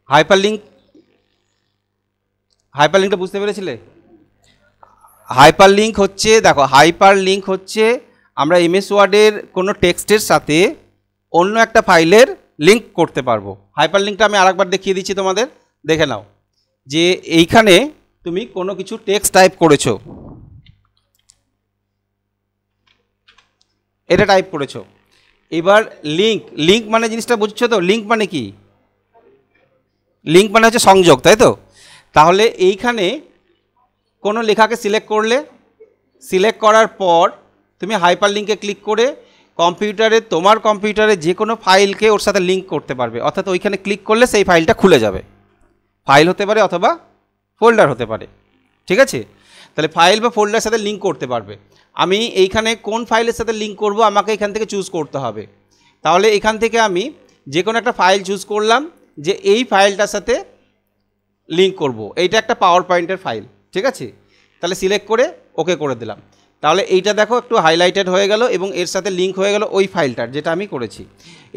হাইপারলিংকটা বুঝতে পেরেছিলে? হাইপারলিংক হচ্ছে, দেখো হাইপারলিংক হচ্ছে আমরা এমএস ওয়ার্ডের কোনো টেক্সটের সাথে অন্য একটা ফাইলের লিঙ্ক করতে পারবো। হাইপারলিংকটা আমি আরেকবার দেখিয়ে দিচ্ছি তোমাদের, দেখে নাও। যে এইখানে তুমি কোনো কিছু টেক্সট টাইপ করেছো, এটা টাইপ করেছো, এবার লিঙ্ক মানে জিনিসটা বুঝছো তো? লিঙ্ক মানে কি? লিঙ্ক মানে হচ্ছে সংযোগ, তাই তো? তাহলে এইখানে কোনো লেখাকে সিলেক্ট করলে, সিলেক্ট করার পর তুমি হাইপারলিংকে ক্লিক করে তোমার কম্পিউটারে যে কোনো ফাইলকে ওর সাথে লিঙ্ক করতে পারবে। অর্থাৎ ওইখানে ক্লিক করলে সেই ফাইলটা খুলে যাবে। ফাইল হতে পারে অথবা ফোল্ডার হতে পারে, ঠিক আছে? তাহলে ফাইল বা ফোল্ডারের সাথে লিঙ্ক করতে পারবে। আমি এইখানে কোন ফাইলের সাথে লিঙ্ক করব আমাকে এখান থেকে চুজ করতে হবে। তাহলে এখান থেকে আমি যে কোনো একটা ফাইল চুজ করলাম যে এই ফাইলটার সাথে লিঙ্ক করব। এইটা একটা পাওয়ার পয়েন্টের ফাইল, ঠিক আছে? তাহলে সিলেক্ট করে ওকে করে দিলাম। তাহলে এইটা দেখো একটু হাইলাইটেড হয়ে গেল এবং এর সাথে লিঙ্ক হয়ে গেল ওই ফাইলটার, যেটা আমি করেছি।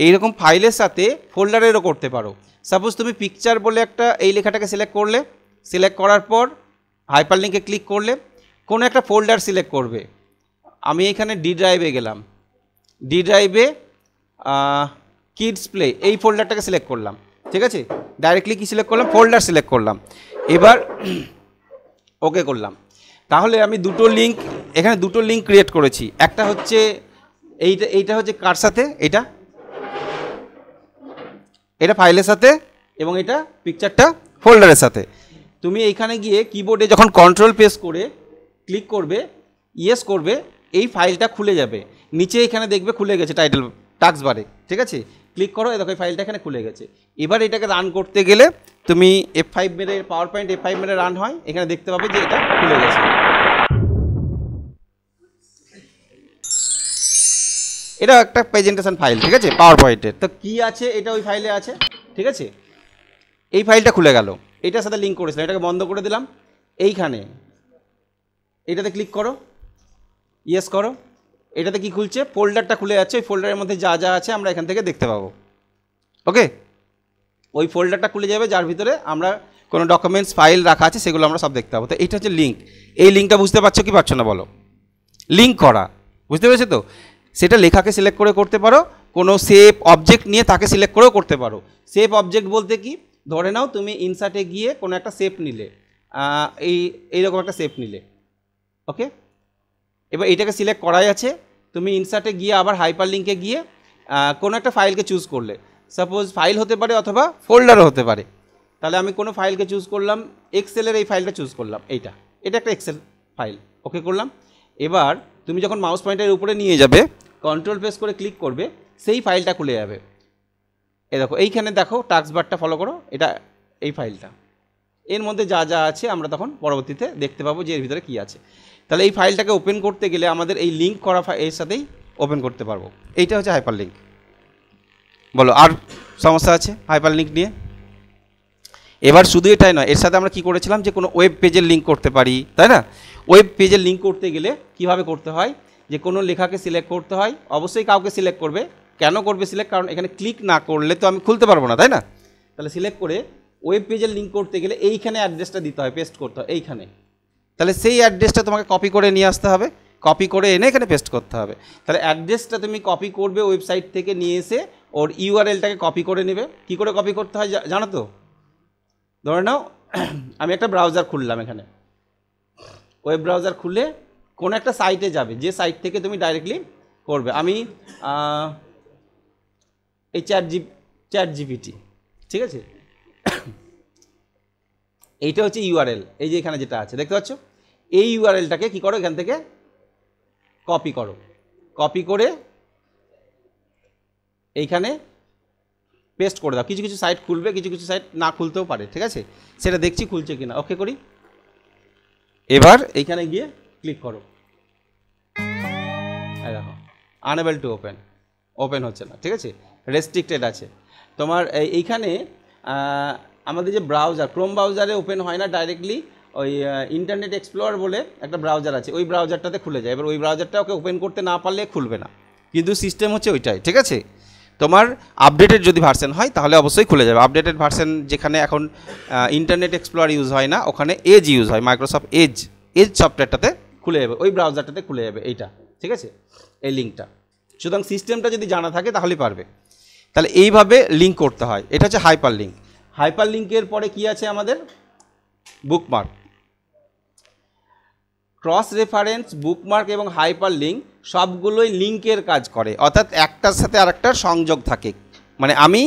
এইরকম ফাইলের সাথে ফোল্ডারেরও করতে পারো। সাপোজ তুমি পিকচার বলে একটা এই লেখাটাকে সিলেক্ট করলে, সিলেক্ট করার পর হাইপারলিংকে ক্লিক করলে কোনো একটা ফোল্ডার সিলেক্ট করবে। আমি এখানে ডি ড্রাইভে গেলাম, ডি ড্রাইভে কিডস প্লে এই ফোল্ডারটাকে সিলেক্ট করলাম, ঠিক আছে? ডাইরেক্টলি কি সিলেক্ট করলাম? ফোল্ডার সিলেক্ট করলাম। এবার ওকে করলাম। তাহলে আমি এখানে দুটো লিঙ্ক ক্রিয়েট করেছি। একটা হচ্ছে এইটা হচ্ছে কার সাথে? এটা ফাইলের সাথে, এবং এটা পিকচারটা ফোল্ডারের সাথে। তুমি এইখানে গিয়ে কিবোর্ডে যখন কন্ট্রোল প্রেস করে ক্লিক করবে, ইয়েস করবে, এই ফাইলটা খুলে যাবে। নিচে এখানে দেখবে খুলে গেছে টাইটেল টাস্ক বারে, ঠিক আছে? ক্লিক করো, দেখো এই ফাইলটা এখানে খুলে গেছে। এবার এটাকে রান করতে গেলে তুমি F5 মেরে, পাওয়ার পয়েন্ট F5 মেরে রান হয়, এখানে দেখতে পাবে যে এটা খুলে গেছে। এটা একটা প্রেজেন্টেশন ফাইল, ঠিক আছে? পাওয়ার পয়েন্টের তো কি আছে, এটা ওই ফাইলে আছে, ঠিক আছে? এই ফাইলটা খুলে গেল, এটার সাথে লিঙ্ক করেছিলাম, এটাকে বন্ধ করে দিলাম। এইখানে এটাতে ক্লিক করো, ইয়েস করো, এটাতে কি খুলছে? ফোল্ডারটা খুলে যাচ্ছে। ওই ফোল্ডারের মধ্যে যা যা আছে আমরা এখান থেকে দেখতে পাবো। ওকে, ওই ফোল্ডারটা খুলে যাবে যার ভিতরে আমরা কোনো ডকুমেন্টস ফাইল রাখা আছে সেগুলো আমরা সব দেখতে পাবো। তো এইটা হচ্ছে লিঙ্ক। এই লিঙ্কটা বুঝতে পারছো কি পারছো না বলো? লিঙ্ক করা বুঝতে পেরেছো তো? সেটা লেখাকে সিলেক্ট করে করতে পারো, কোনো শেপ অবজেক্ট নিয়ে তাকে সিলেক্ট করেও করতে পারো। শেপ অবজেক্ট বলতে কি, ধরে নাও তুমি ইনসার্টে গিয়ে কোনো একটা শেপ নিলে, এইরকম একটা শেপ নিলে, ওকে? এবার এইটাকে সিলেক্ট করাই আছে, তুমি ইনসার্টে গিয়ে আবার হাইপার লিঙ্কে গিয়ে কোনো একটা ফাইলকে চুজ করলে, সাপোজ ফাইল হতে পারে অথবা ফোল্ডারও হতে পারে। তাহলে আমি কোনো ফাইলকে চুজ করলাম, এক্সেলের এই ফাইলটা চুজ করলাম, এটা একটা এক্সেল ফাইল, ওকে করলাম। এবার তুমি যখন মাউস পয়েন্টারের উপরে নিয়ে যাবে, কন্ট্রোল প্রেস করে ক্লিক করবে, সেই ফাইলটা খুলে যাবে। দেখো এইখানে দেখো টাস্ক বারটা ফলো করো, এটা এই ফাইলটা, এর মধ্যে যা যা আছে আমরা তখন পরবর্তীতে দেখতে পাবো যে এর ভিতরে কী আছে। তাহলে এই ফাইলটাকে ওপেন করতে গেলে আমাদের এই লিঙ্ক করা এর সাথেই ওপেন করতে পারবো। এইটা হচ্ছে হাইপার লিঙ্ক। বলো আর সমস্যা আছে হাইপার লিঙ্ক নিয়ে? এবার শুধু এটাই নয়, এর সাথে আমরা কি করেছিলাম যে কোনো ওয়েব পেজের লিঙ্ক করতে পারি, তাই না? ওয়েব পেজের লিঙ্ক করতে গেলে কিভাবে করতে হয়, যে কোনো লেখাকে সিলেক্ট করতে হয়, অবশ্যই কাউকে সিলেক্ট করবে। কেন করবে সিলেক্ট? কারণ এখানে ক্লিক না করলে তো আমি খুলতে পারবো না, তাই না? তাহলে সিলেক্ট করে ওয়েব পেজের লিঙ্ক করতে গেলে এইখানে অ্যাড্রেসটা দিতে হয়, পেস্ট করতে হয় এইখানে। তাহলে সেই অ্যাড্রেসটা তোমাকে কপি করে নিয়ে আসতে হবে, কপি করে এনে এখানে পেস্ট করতে হবে। তাহলে অ্যাড্রেসটা তুমি কপি করবে ওয়েবসাইট থেকে নিয়ে এসে, ওর ইউআরএলটাকে কপি করে নেবে। কী করে কপি করতে হয় জানো তো? ধরে নাও আমি একটা ব্রাউজার খুললাম, এখানে ওয়েব ব্রাউজার খুলে কোনো একটা সাইটে যাবে, যে সাইট থেকে তুমি ডাইরেক্টলি করবে। আমি এই চ্যাট জিপিটি, ঠিক আছে? এইটা হচ্ছে ইউআরএল, এই যে এখানে যেটা আছে দেখতে পাচ্ছ, এই ইউআরএলটাকে কী করো, এখান থেকে কপি করো, কপি করে এইখানে পেস্ট করে দাও। কিছু কিছু সাইট খুলবে, কিছু কিছু সাইট না খুলতেও পারে, ঠিক আছে? সেটা দেখছি খুলছে কিনা, ওকে করি। এবার এইখানে গিয়ে ক্লিক করো, দেখো আনএবল টু ওপেন হচ্ছে না, ঠিক আছে? রেস্ট্রিক্টেড আছে তোমার। এইখানে আমাদের যে ব্রাউজার, ক্রোম ব্রাউজারে ওপেন হয় না ডাইরেক্টলি, ওই ইন্টারনেট এক্সপ্লোরার বলে একটা ব্রাউজার আছে, ওই ব্রাউজারটাতে খুলে যায়। এবার ওই ব্রাউজারটা ওকে ওপেন করতে না পারলে খুলবে না, কিন্তু সিস্টেম হচ্ছে ওইটাই, ঠিক আছে? তোমার আপডেটেড যদি ভার্সন হয় তাহলে অবশ্যই খুলে যাবে। আপডেটেড ভার্সন যেখানে এখন ইন্টারনেট এক্সপ্লোরার ইউজ হয় না, ওখানে এজ ইউজ হয়, মাইক্রোসফট এজ সফটওয়্যারটাতে খুলে যাবে, ওই ব্রাউজারটাতে খুলে যাবে এইটা, ঠিক আছে, এই লিঙ্কটা। সুতরাং সিস্টেমটা যদি জানা থাকে তাহলেই পারবে। তাহলে এইভাবে লিঙ্ক করতে হয়, এটা হচ্ছে হাইপার লিঙ্ক। হাইপার লিঙ্কের পরে কি আছে আমাদের? বুকমার্ক। ক্রস রেফারেন্স, বুকমার্ক এবং হাইপার লিঙ্ক সবগুলোই লিঙ্কের কাজ করে, অর্থাৎ একটার সাথে আরেকটার সংযোগ থাকে। মানে আমি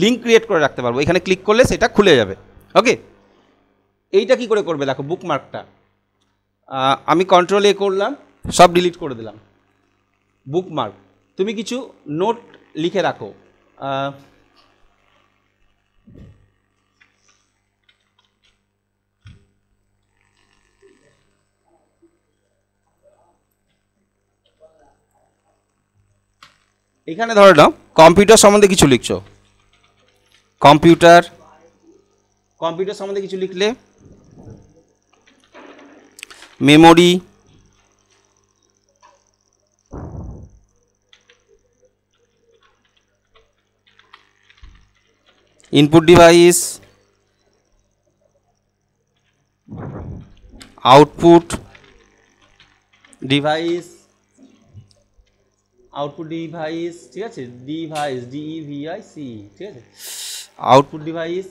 লিঙ্ক ক্রিয়েট করে রাখতে পারবো, এখানে ক্লিক করলে সেটা খুলে যাবে। ওকে, এইটা কি করে করবে দেখো, বুকমার্কটা আমি কন্ট্রোল এ করলাম, সব ডিলিট করে দিলাম। বুকমার্ক, তুমি কিছু নোট লিখে রাখো, এখানে ধরে নাও কম্পিউটার সম্বন্ধে কিছু লিখছো, কম্পিউটার সম্বন্ধে কিছু লিখলে, memory, input device, output device, ঠিক আছে, ডিভাইস, DEVIC, ঠিক আছে, আউটপুট ডিভাইস,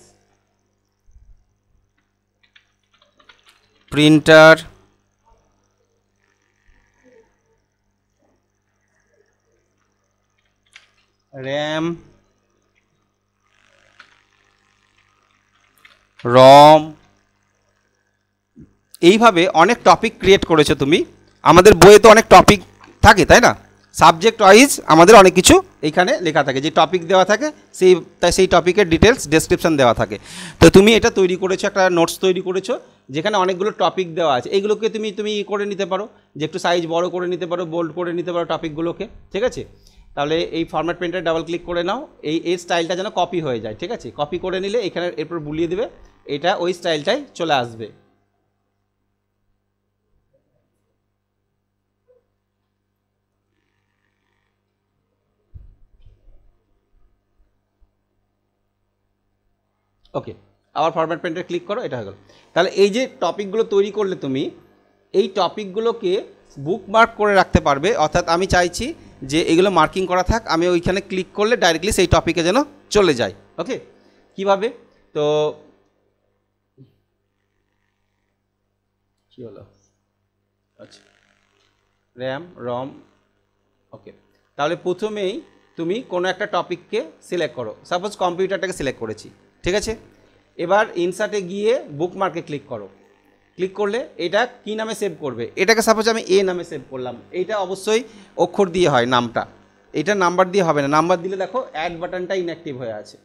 প্রিন্টার, র্যাম, রম। এইভাবে অনেক টপিক ক্রিয়েট করেছো তুমি। আমাদের বইয়ে তো অনেক টপিক থাকে, তাই না? সাবজেক্ট ওয়াইজ আমাদের অনেক কিছু এইখানে লেখা থাকে, যে টপিক দেওয়া থাকে সেই টপিকের ডিটেলস ডেসক্রিপশন দেওয়া থাকে। তো তুমি এটা তৈরি করেছো, একটা নোটস তৈরি করেছো যেখানে অনেকগুলো টপিক দেওয়া আছে। এইগুলোকে তুমি করে নিতে পারো, যে একটু সাইজ বড় করে নিতে পারো, বোল্ড করে নিতে পারো টপিকগুলোকে, ঠিক আছে। তাহলে এই ফরম্যাট প্রিন্টার ডাবল ক্লিক করে নাও, এই স্টাইলটা যেন কপি হয়ে যায়, ঠিক আছে। কপি করে নিলে এখানে এরপর বুলিয়ে দেবে, এটা ওই স্টাইলটাই চলে আসবে। ওকে, আবার ফরম্যাট প্রিন্টার ক্লিক করো, এটা হয়ে গেল। তাহলে এই যে টপিকগুলো তৈরি করলে তুমি, এই টপিকগুলোকে বুকমার্ক করে রাখতে পারবে। অর্থাৎ আমি চাইছি যে এগুলো মার্কিং করা থাক, আমি ওইখানে ক্লিক করলে ডাইরেক্টলি সেই টপিকে যেন চলে যায়। ওকে, কিভাবে? তো কি হলো, আচ্ছা, র্যাম, রম। ওকে, তাহলে প্রথমেই তুমি কোনো একটা টপিককে সিলেক্ট করো, সাপোজ কম্পিউটারটাকে সিলেক্ট করেছি, ঠিক আছে। এবার ইনসার্টে গিয়ে বুকমার্কে ক্লিক করো। ক্লিক করলে এটা কি নামে সেভ করবে, এটাকে সাপোজ আমি এ নামে সেভ করলাম। এইটা অবশ্যই অক্ষর দিয়ে হয় নামটা, এটা নাম্বার দিয়ে হবে না। নাম্বার দিলে দেখো অ্যাড বাটনটা ইনঅ্যাক্টিভ হয়ে আছে,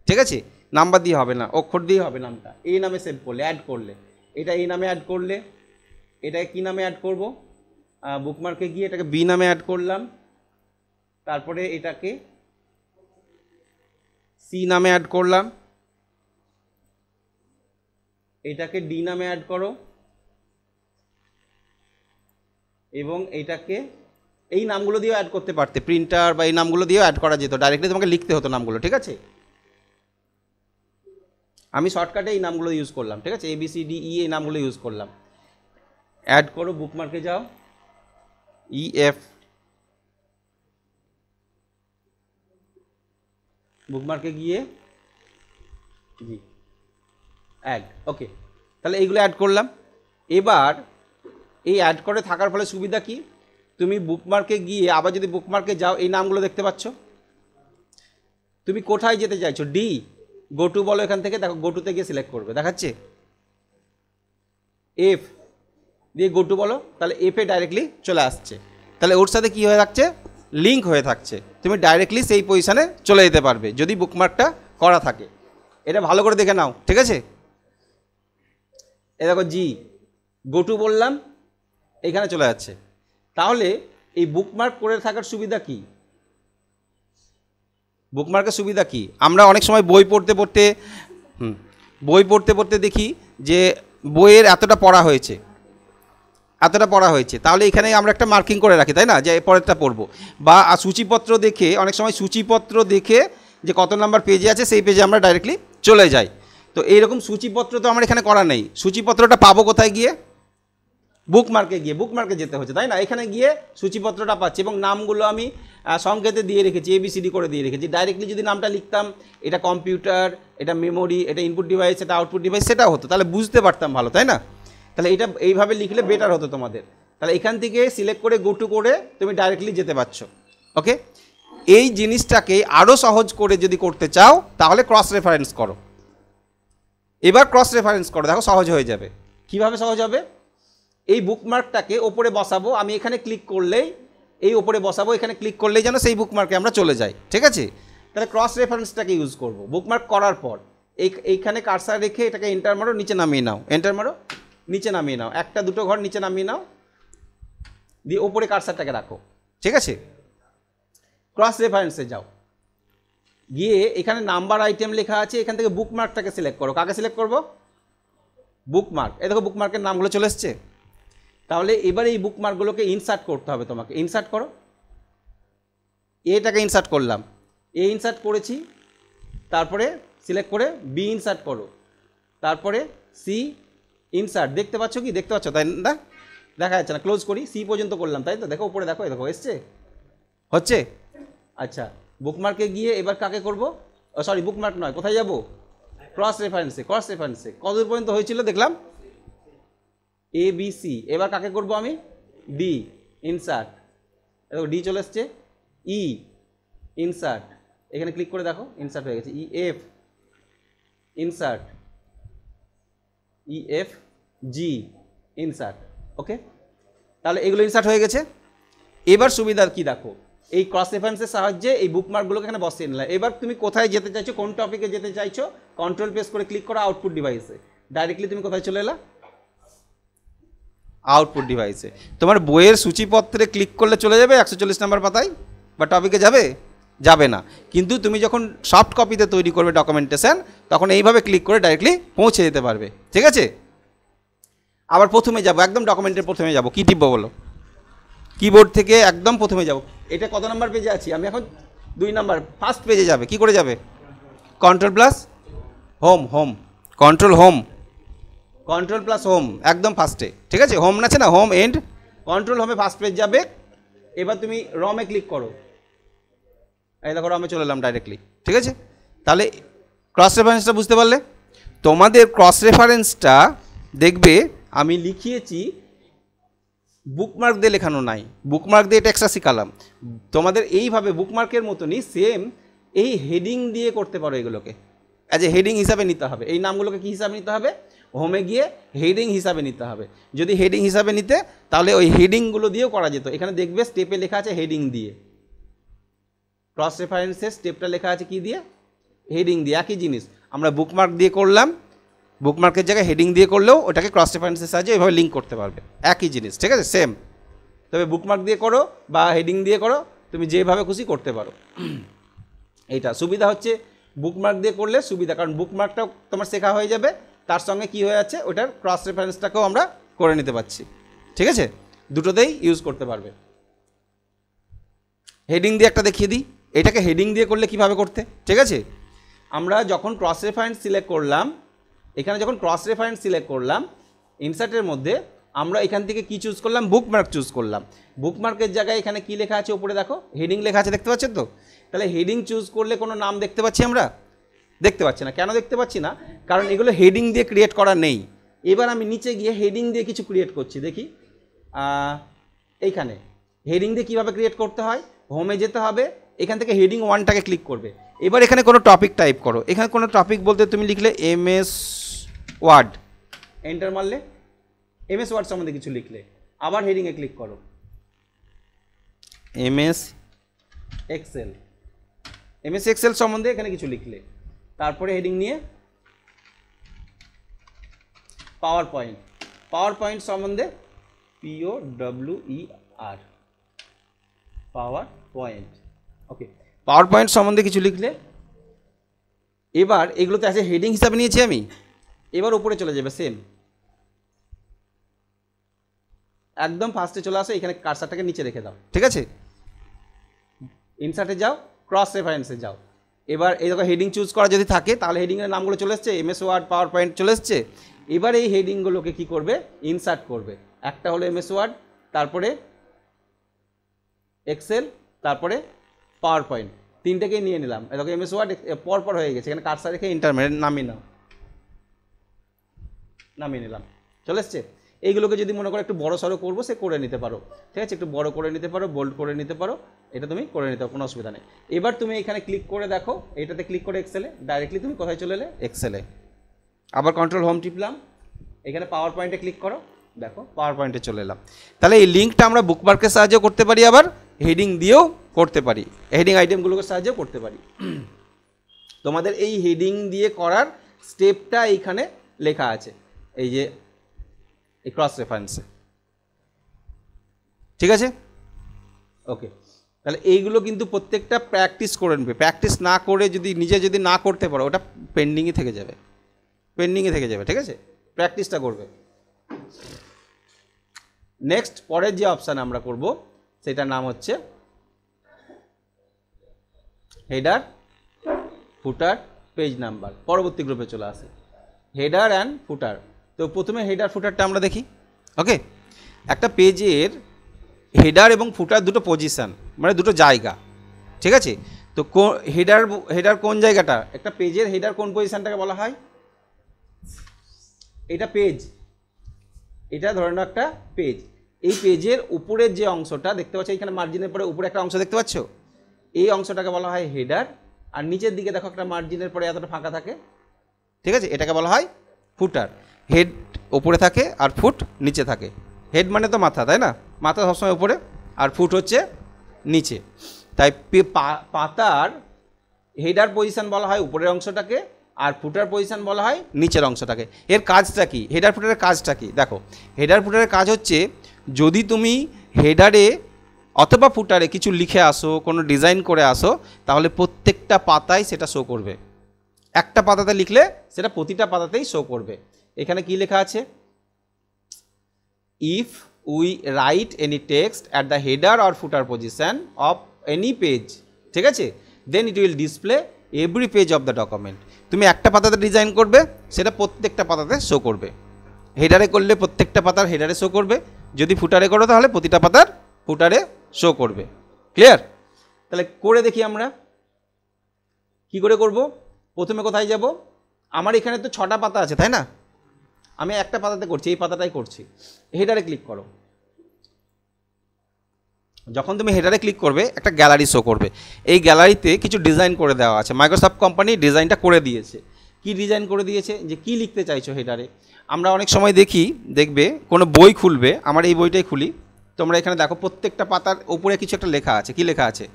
ঠিক আছে। নাম্বার দিয়ে হবে না, অক্ষর দিয়ে হবে নামটা। এ নামে সেভ করলে, অ্যাড করলে, এটা এই নামে অ্যাড করলে, এটাকে কী নামে অ্যাড করব, বুকমার্কে গিয়ে এটাকে বি নামে অ্যাড করলাম। তারপরে এটাকে সি নামে অ্যাড করলাম, এটাকে ডি নামে অ্যাড করো, এবং এটাকে এই নামগুলো দিয়েও অ্যাড করতে পারতে, প্রিন্টার বা এই নামগুলো দিয়েও অ্যাড করা যেত, ডাইরেক্টলি তোমাকে লিখতে হতো নামগুলো, ঠিক আছে। আমি শর্টকাটে এই নামগুলো ইউজ করলাম, ঠিক আছে, ABCDE এই নামগুলো ইউজ করলাম। অ্যাড করো, বুকমার্কে যাও, EF, বুকমার্কে গিয়ে জি অ্যাড। ওকে, তাহলে এইগুলো অ্যাড করলাম। এবার এই অ্যাড করে থাকার ফলে সুবিধা কি, তুমি বুকমার্কে গিয়ে আবার যদি বুকমার্কে যাও, এই নামগুলো দেখতে পাচ্ছ। তুমি কোথায় যেতে চাইছো, ডি, গো টু বলো, এখান থেকে দেখো গো টুতে গিয়ে সিলেক্ট করবে, দেখাচ্ছে। এফ দিয়ে গো টু বলো, তাহলে এফে ডাইরেক্টলি চলে আসছে। তাহলে ওর সাথে কী হয়ে থাকছে, লিঙ্ক হয়ে থাকছে। তুমি ডাইরেক্টলি সেই পজিশানে চলে যেতে পারবে যদি বুকমার্কটা করা থাকে। এটা ভালো করে দেখে নাও, ঠিক আছে। এ দেখো জি, গো টু বললাম, এখানে চলে যাচ্ছে। তাহলে এই বুকমার্ক করে থাকার সুবিধা কি, বুকমার্কের সুবিধা কি, আমরা অনেক সময় বই পড়তে পড়তে দেখি যে বইয়ের এতটা পড়া হয়েছে, এতটা পড়া হয়েছে, তাহলে এখানে আমরা একটা মার্কিং করে রাখি, তাই না, যে পরেরটা পড়বো। বা সূচিপত্র দেখে, অনেক সময় সূচিপত্র দেখে যে কত নাম্বার পেজে আছে সেই পেজে আমরা ডাইরেক্টলি চলে যাই। তো এইরকম সূচিপত্র তো আমার এখানে করা নেই। সূচিপত্রটা পাবো কোথায় গিয়ে? বুকমার্কে গিয়ে। বুকমার্কে যেতে হচ্ছে, তাই না? এখানে গিয়ে সূচিপত্রটা পাচ্ছি এবং নামগুলো আমি সংকেতে দিয়ে রেখেছি, ABCD করে দিয়ে রেখেছি। ডাইরেক্টলি যদি নামটা লিখতাম, এটা কম্পিউটার, এটা মেমোরি, এটা ইনপুট ডিভাইস, এটা আউটপুট ডিভাইস, সেটাও হতো, তাহলে বুঝতে পারতাম ভালো, তাই না? তাহলে এটা এইভাবে লিখলে বেটার হতো তোমাদের। তাহলে এখান থেকে সিলেক্ট করে গো টু করে তুমি ডাইরেক্টলি যেতে পারছো। ওকে, এই জিনিসটাকে আরও সহজ করে যদি করতে চাও তাহলে ক্রস রেফারেন্স করো। এবার ক্রস রেফারেন্স করো, দেখো সহজ হয়ে যাবে। কিভাবে সহজ হবে? এই বুকমার্কটাকে ওপরে বসাবো, আমি এখানে ক্লিক করলেই এই ওপরে বসাবো, এখানে ক্লিক করলেই যেন সেই বুকমার্কে আমরা চলে যাই, ঠিক আছে? তাহলে ক্রস রেফারেন্সটাকে ইউজ করব। বুকমার্ক করার পর এইখানে কার্সার রেখে এটাকে এন্টার মারো, নিচে নামিয়ে নাও, এন্টার মারো, নিচে নামিয়ে নাও, একটা দুটো ঘর নিচে নামিয়ে নাও, দিয়ে ওপরে কার্সারটাকে রাখো, ঠিক আছে? ক্রস রেফারেন্সে যাও, গিয়ে এখানে নাম্বার আইটেম লেখা আছে, এখান থেকে বুকমার্কটাকে সিলেক্ট করো। কাকে সিলেক্ট করবো? বুকমার্ক। এই দেখো বুকমার্কের নামগুলো চলে এসছে। তাহলে এবার এই বুকমার্কগুলোকে ইনসার্ট করতে হবে তোমাকে। ইনসার্ট করো, এটাকে ইনসার্ট করলাম, ইনসার্ট করেছি, তারপরে সিলেক্ট করে বি ইনসার্ট করো, তারপরে সি ইনসার্ট। দেখতে পাচ্ছ কি? দেখতে পাচ্ছ, তাই না? দেখা যাচ্ছে না, ক্লোজ করি, সি পর্যন্ত করলাম, তাই তো? দেখো উপরে দেখো, দেখো এসছে, হচ্ছে। আচ্ছা, বুকমার্কে গিয়ে এবার কাকে করব? সরি, বুকমার্ক নয়, কোথায় যাব? ক্রস রেফারেন্সে। ক্রস রেফারেন্সে কতদূর পর্যন্ত হয়েছিল দেখলাম? ABC। এবার কাকে করব আমি? D insert. দেখো ডি চলে এসছে। ই ইনসার্ট, এখানে ক্লিক করে দেখো ইনসার্ট হয়ে গেছে। EF insert, EFG insert. Okay, তাহলে এগুলো ইনসার্ট হয়ে গেছে। এবার সুবিধা কি দেখো, এই ক্রস রেফারেন্সের সাহায্যে এই বুকমার্কগুলোকে এখানে বসিয়ে নিলাম। এবার তুমি কোথায় যেতে চাইছো, কোন টপিকে যেতে চাইছো, কন্ট্রোল প্রেস করে ক্লিক করো আউটপুট ডিভাইসে। ডাইরেক্টলি তুমি কোথায় চলে এলা? আউটপুট ডিভাইসে। তোমার বইয়ের সূচিপত্রে ক্লিক করলে চলে যাবে 140 নম্বর পাতায়, বা টপিকে যাবে? যাবে না। কিন্তু তুমি যখন সফট কপিতে তৈরি করবে ডকুমেন্টেশন, তখন এইভাবে ক্লিক করে ডাইরেক্টলি পৌঁছে যেতে পারবে, ঠিক আছে? আবার প্রথমে যাব, একদম ডকুমেন্টের প্রথমে যাব, কী টিপবো বলো? কিবোর্ড থেকে একদম প্রথমে যাব। এটা কত নাম্বার পেজে আছি আমি এখন? 2 নাম্বার, ফার্স্ট পেজে যাবে। কি করে যাবে? Control plus home, home, control home, control plus home, একদম ফার্স্টে, ঠিক আছে? হোম আছে না, হোম এন্ড কন্ট্রোল হোমে ফার্স্ট পেজ যাবে। এবার তুমি রমে ক্লিক করো, এই দেখো রমে চলে এলাম ডাইরেক্টলি, ঠিক আছে? তাহলে ক্রস রেফারেন্সটা বুঝতে পারলে? তোমাদের ক্রস রেফারেন্সটা দেখবে আমি লিখিয়েছি, বুকমার্ক দিয়ে লেখানো নাই, বুকমার্ক দিয়ে এটা এক্সট্রা শিখালাম। তোমাদের এইভাবে বুকমার্কের মতনই সেম এই হেডিং দিয়ে করতে পারো। এগুলোকে অ্যাজ এ হেডিং হিসাবে নিতে হবে। এই নামগুলোকে কী হিসাবে নিতে হবে? হোমে গিয়ে হেডিং হিসাবে নিতে হবে। যদি হেডিং হিসাবে নিতে, তাহলে ওই হেডিংগুলো দিয়েও করা যেত। এখানে দেখবে স্টেপে লেখা আছে হেডিং দিয়ে। ক্রস রেফারেন্সের স্টেপটা লেখা আছে কি দিয়ে? হেডিং দিয়ে। একই জিনিস আমরা বুকমার্ক দিয়ে করলাম, বুকমার্কের জায়গায় হেডিং দিয়ে করলেও ওটাকে ক্রস রেফারেন্সের সাহায্যে এভাবে লিঙ্ক করতে পারবে। একই জিনিস, ঠিক আছে? সেম। তবে বুকমার্ক দিয়ে করো বা হেডিং দিয়ে করো, তুমি যেভাবে খুশি করতে পারো। এইটা সুবিধা হচ্ছে বুকমার্ক দিয়ে করলে সুবিধা, কারণ বুকমার্কটাও তোমার শেখা হয়ে যাবে, তার সঙ্গে কি হয়ে যাচ্ছে ওটার ক্রস রেফারেন্সটাকেও আমরা করে নিতে পারছি, ঠিক আছে? দুটোতেই ইউজ করতে পারবে। হেডিং দিয়ে একটা দেখিয়ে দিই, এটাকে হেডিং দিয়ে করলে কিভাবে করতে, ঠিক আছে? আমরা যখন ক্রস রেফারেন্স সিলেক্ট করলাম, এখানে যখন ক্রস রেফারেন্স সিলেক্ট করলাম ইনসার্টের মধ্যে, আমরা এখান থেকে কি চুজ করলাম? বুকমার্ক চুজ করলাম। বুকমার্কের জায়গায় এখানে কি লেখা আছে উপরে দেখো, হেডিং লেখা আছে, দেখতে পাচ্ছেন তো? তাহলে হেডিং চুজ করলে কোনো নাম দেখতে পাচ্ছি আমরা? দেখতে পাচ্ছি না। কেন দেখতে পাচ্ছি না? কারণ এগুলো হেডিং দিয়ে ক্রিয়েট করা নেই। এবার আমি নিচে গিয়ে হেডিং দিয়ে কিছু ক্রিয়েট করছি, দেখি। এইখানে হেডিং দিয়ে কীভাবে ক্রিয়েট করতে হয়, হোমে যেতে হবে, এখান থেকে হেডিং 1টাকে ক্লিক করবে। এবার এখানে কোনো টপিক টাইপ করো। এখানে কোনো টপিক বলতে তুমি লিখলে MS ওয়ার্ড, এন্টার মারলে MS ওয়ার্ড সম্বন্ধে কিছু লিখলে, আবার হেডিংয়ে ক্লিক করো, MS এক্সেল সম্বন্ধে এখানে কিছু লিখলে, তারপরে হেডিং নিয়ে পাওয়ার পয়েন্ট সম্বন্ধে POWER, পাওয়ার পয়েন্ট। ওকে, পাওয়ার পয়েন্ট সম্বন্ধে কিছু লিখলে। এবার এগুলোতে আছে হেডিং হিসাবে নিয়েছি আমি। এবার উপরে চলে যাবে সেম, একদম ফার্স্টে চলে আসো, এখানে কার্সারটাকে নিচে রেখে দাও, ঠিক আছে। ইনসার্টে যাও, ক্রস রেফারেন্সে যাও। এবার এই দেখো হেডিং চুজ করা যদি থাকে তাহলে হেডিংয়ের নামগুলো চলে এসছে, এমএস ওয়ার্ড, পাওয়ার পয়েন্ট চলে এসছে। এবার এই হেডিংগুলোকে কী করবে, ইনসার্ট করবে। একটা হলো এমএস ওয়ার্ড, তারপরে এক্সেল, তারপরে পাওয়ার পয়েন্ট, তিনটেকেই নিয়ে নিলাম। দেখো এমএস ওয়ার্ড পরপর হয়ে গেছে, এখানে কার্সার রেখে ইন্টারমিডিয়েট নামিয়ে নাও, নামিয়ে নিলাম, চলে এসছে। এইগুলোকে যদি মনে করো একটু বড় সড়ো করবো, সে করে নিতে পারো, ঠিক আছে, একটু বড় করে নিতে পারো, বোল্ড করে নিতে পারো, এটা তুমি করে নিতে পারো, কোনো অসুবিধা নেই। এবার তুমি এখানে ক্লিক করে দেখো, এটাতে ক্লিক করে এক্সেলে ডাইরেক্টলি তুমি কোথায় চলে এলে, এক্সেলে। আবার কন্ট্রোল হোম টিপলাম, এখানে পাওয়ার পয়েন্টে ক্লিক করো, দেখো পাওয়ার পয়েন্টে চলে এলাম। তাহলে এই লিঙ্কটা আমরা বুকমার্কের সাহায্যেও করতে পারি, আবার হেডিং দিয়েও করতে পারি, হেডিং আইটেমগুলোকে সাহায্যেও করতে পারি। তোমাদের এই হেডিং দিয়ে করার স্টেপটা এইখানে লেখা আছে, এই যে এই ক্রস রেফারেন্সে, ঠিক আছে, ওকে। তাহলে এইগুলো কিন্তু প্রত্যেকটা প্র্যাকটিস করে নেবে। প্র্যাকটিস না করে যদি নিজে যদি না করতে পারো, ওটা পেন্ডিংয়ে থেকে যাবে, পেন্ডিংয়ে থেকে যাবে, ঠিক আছে, প্র্যাকটিসটা করবে। নেক্সট পরের যে অপশান আমরা করব সেটার নাম হচ্ছে হেডার, ফুটার, পেজ নাম্বার। পরবর্তী গ্রুপে চলে আসে হেডার অ্যান্ড ফুটার। তো প্রথমে হেডার ফুটারটা আমরা দেখি, ওকে। একটা পেজের হেডার এবং ফুটার দুটো পজিশান, মানে দুটো জায়গা, ঠিক আছে। তো হেডার কোন জায়গাটা, একটা পেজের হেডার কোন পজিশানটাকে বলা হয়, এটা পেজ, এটা ধরে নাও একটা পেজ। এই পেজের উপরের যে অংশটা দেখতে পাচ্ছ, এখানে মার্জিনের পরে উপরে একটা অংশ দেখতে পাচ্ছ, এই অংশটাকে বলা হয় হেডার। আর নিচের দিকে দেখো একটা মার্জিনের পরে এতটা ফাঁকা থাকে, ঠিক আছে, এটাকে বলা হয় ফুটার। হেড ওপরে থাকে আর ফুট নিচে থাকে। হেড মানে তো মাথা, তাই না, মাথা সবসময় উপরে, আর ফুট হচ্ছে নিচে। তাই পাতার হেডার পজিশান বলা হয় উপরের অংশটাকে, আর ফুটার পজিশান বলা হয় নিচের অংশটাকে। এর কাজটা কি, হেডার ফুটারের কাজটা কি, দেখো হেডার ফুটারের কাজ হচ্ছে, যদি তুমি হেডারে অথবা ফুটারে কিছু লিখে আসো, কোনো ডিজাইন করে আসো, তাহলে প্রত্যেকটা পাতায় সেটা শো করবে। একটা পাতাতে লিখলে সেটা প্রতিটা পাতাতেই শো করবে। এখানে কি লেখা আছে, if we write any text at the header or footer position of any page, ঠিক আছে, then it will display every page of the document. তুমি একটা পাতাতে ডিজাইন করবে, সেটা প্রত্যেকটা পাতাতে শো করবে। হেডারে করলে প্রত্যেকটা পাতার হেডারে শো করবে, যদি ফুটারে করো তাহলে প্রতিটা পাতার ফুটারে শো করবে। ক্লিয়ার? তাহলে করে দেখি আমরা কি করে করব। প্রথমে কোথায় যাব, আমার এখানে তো 6টা পাতা আছে, তাই না, আমি একটা পাতাতে করছি, এই পাতাটাই করছি। হেডারে ক্লিক করো। যখন তুমি হেডারে ক্লিক করবে একটা গ্যালারি শো করবে। এই গ্যালারিতে কিছু ডিজাইন করে দেওয়া আছে, মাইক্রোসফট কোম্পানি ডিজাইনটা করে দিয়েছে। কি ডিজাইন করে দিয়েছে, যে কি লিখতে চাইছো হেডারে। আমরা অনেক সময় দেখবে কোনো বই খুলবে, আমার এই বইটাই খুলি, তোমরা এখানে দেখো প্রত্যেকটা পাতার উপরে কিছু একটা লেখা আছে। কি লেখা আছে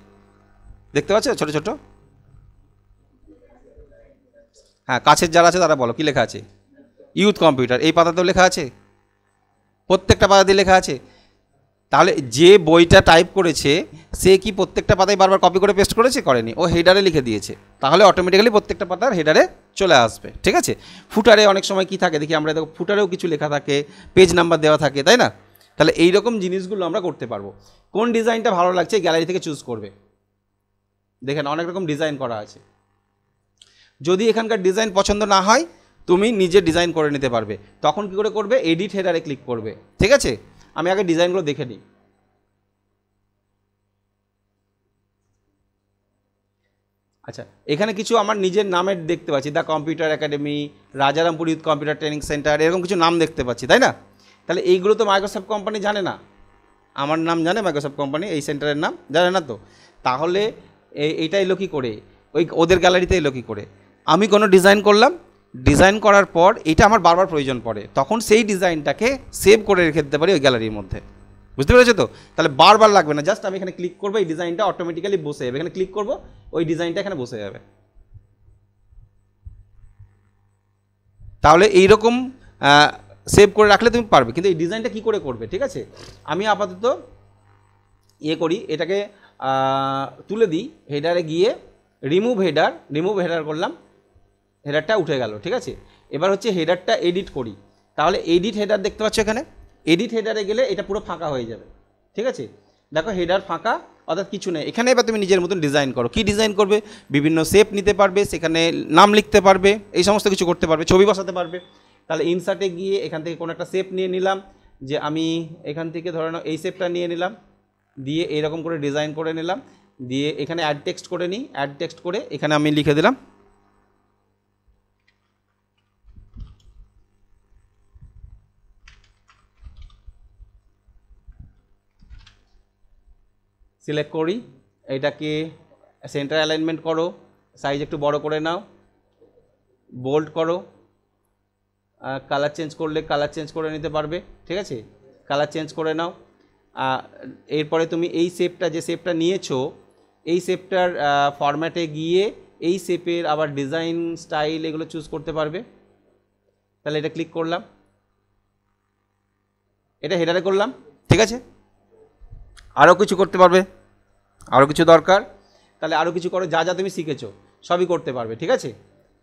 দেখতে পাচ্ছ, ছোট ছোট, হ্যাঁ, কাছের যারা আছে তারা বলো কি লেখা আছে। ইউথ কম্পিউটার, এই পাতাতেও লেখা আছে, প্রত্যেকটা পাতাতে লেখা আছে। তাহলে যে বইটা টাইপ করেছে সে কি প্রত্যেকটা পাতায় বারবার কপি করে পেস্ট করেছে, করেনি, ও হেডারে লিখে দিয়েছে। তাহলে অটোমেটিক্যালি প্রত্যেকটা পাতার হেডারে চলে আসবে, ঠিক আছে। ফুটারে অনেক সময় কি থাকে দেখি আমরা, দেখো ফুটারেও কিছু লেখা থাকে, পেজ নাম্বার দেওয়া থাকে, তাই না। তাহলে এই রকম জিনিসগুলো আমরা করতে পারবো। কোন ডিজাইনটা ভালো লাগছে গ্যালারি থেকে চুজ করবে। দেখেন অনেক রকম ডিজাইন করা আছে। যদি এখানকার ডিজাইন পছন্দ না হয় তুমি নিজে ডিজাইন করে নিতে পারবে। তখন কি করে করবে, এডিট হেডারে ক্লিক করবে, ঠিক আছে। আমি আগে ডিজাইনগুলো দেখে নিই। আচ্ছা, এখানে কিছু আমার নিজের নামের দেখতে পাচ্ছি, the computer academy, Rajarampur youth computer training centre, এরকম কিছু নাম দেখতে পাচ্ছি, তাই না। তাহলে এইগুলো তো মাইক্রোসফট কোম্পানি জানে না, আমার নাম জানে মাইক্রোসফট কোম্পানি, এই সেন্টারের নাম জানে না তো। তাহলে এইটা এলো কী করে, ওই ওদের গ্যালারিতে এলো কী করে। আমি কোনো ডিজাইন করলাম, ডিজাইন করার পর এটা আমার বারবার প্রয়োজন পড়ে, তখন সেই ডিজাইনটাকে সেভ করে রেখে দিতে পারি ওই গ্যালারির মধ্যে। বুঝতে পেরেছো তো। তাহলে বারবার লাগবে না, জাস্ট আমি এখানে ক্লিক করবো, এই ডিজাইনটা অটোমেটিক্যালি বসে যাবে। এখানে ক্লিক করবো, ওই ডিজাইনটা এখানে বসে যাবে। তাহলে এইরকম সেভ করে রাখলে তুমি পারবে। কিন্তু এই ডিজাইনটা কী করে করবে, ঠিক আছে। আমি আপাতত করি, এটাকে তুলে দিই, হেডারে গিয়ে রিমুভ হেডার করলাম, হেডারটা উঠে গেল, ঠিক আছে। এবার হচ্ছে হেডারটা এডিট করি। তাহলে এডিট হেডার দেখতে পাচ্ছ এখানে, এডিট হেডারে গেলে এটা পুরো ফাঁকা হয়ে যাবে, ঠিক আছে। দেখো হেডার ফাঁকা, অর্থাৎ কিছু নেই এখানে। এবার তুমি নিজের মতন ডিজাইন করো, কি ডিজাইন করবে, বিভিন্ন শেপ নিতে পারবে, সেখানে নাম লিখতে পারবে, এই সমস্ত কিছু করতে পারবে, ছবি বসাতে পারবে। তাহলে ইনসার্টে গিয়ে এখান থেকে কোনো একটা শেপ নিয়ে নিলাম, যে আমি এখান থেকে ধরে নাও এই শেপটা নিয়ে নিলাম, দিয়ে এরকম করে ডিজাইন করে নিলাম, দিয়ে এখানে অ্যাড টেক্সট করে নিই, অ্যাড টেক্সট করে এখানে আমি লিখে দিলাম সিলেক্ট করি, এটাকে সেন্টার অ্যালাইনমেন্ট করো, সাইজ একটু বড় করে নাও, বোল্ড করো, কালার চেঞ্জ করলে কালার চেঞ্জ করে নিতে পারবে, ঠিক আছে, কালার চেঞ্জ করে নাও। এরপরে তুমি এই শেপটা, যে শেপটা নিয়েছো, এই শেপটার ফরম্যাটে গিয়ে এই শেপের আবার ডিজাইন স্টাইল এগুলো চুজ করতে পারবে। তাহলে এটা ক্লিক করলাম, এটা হেডারে করলাম, ঠিক আছে। আরও কিছু করতে পারবে, আরও কিছু দরকার, তাহলে আরও কিছু করো, যা যা তুমি শিখেছো সবই করতে পারবে, ঠিক আছে,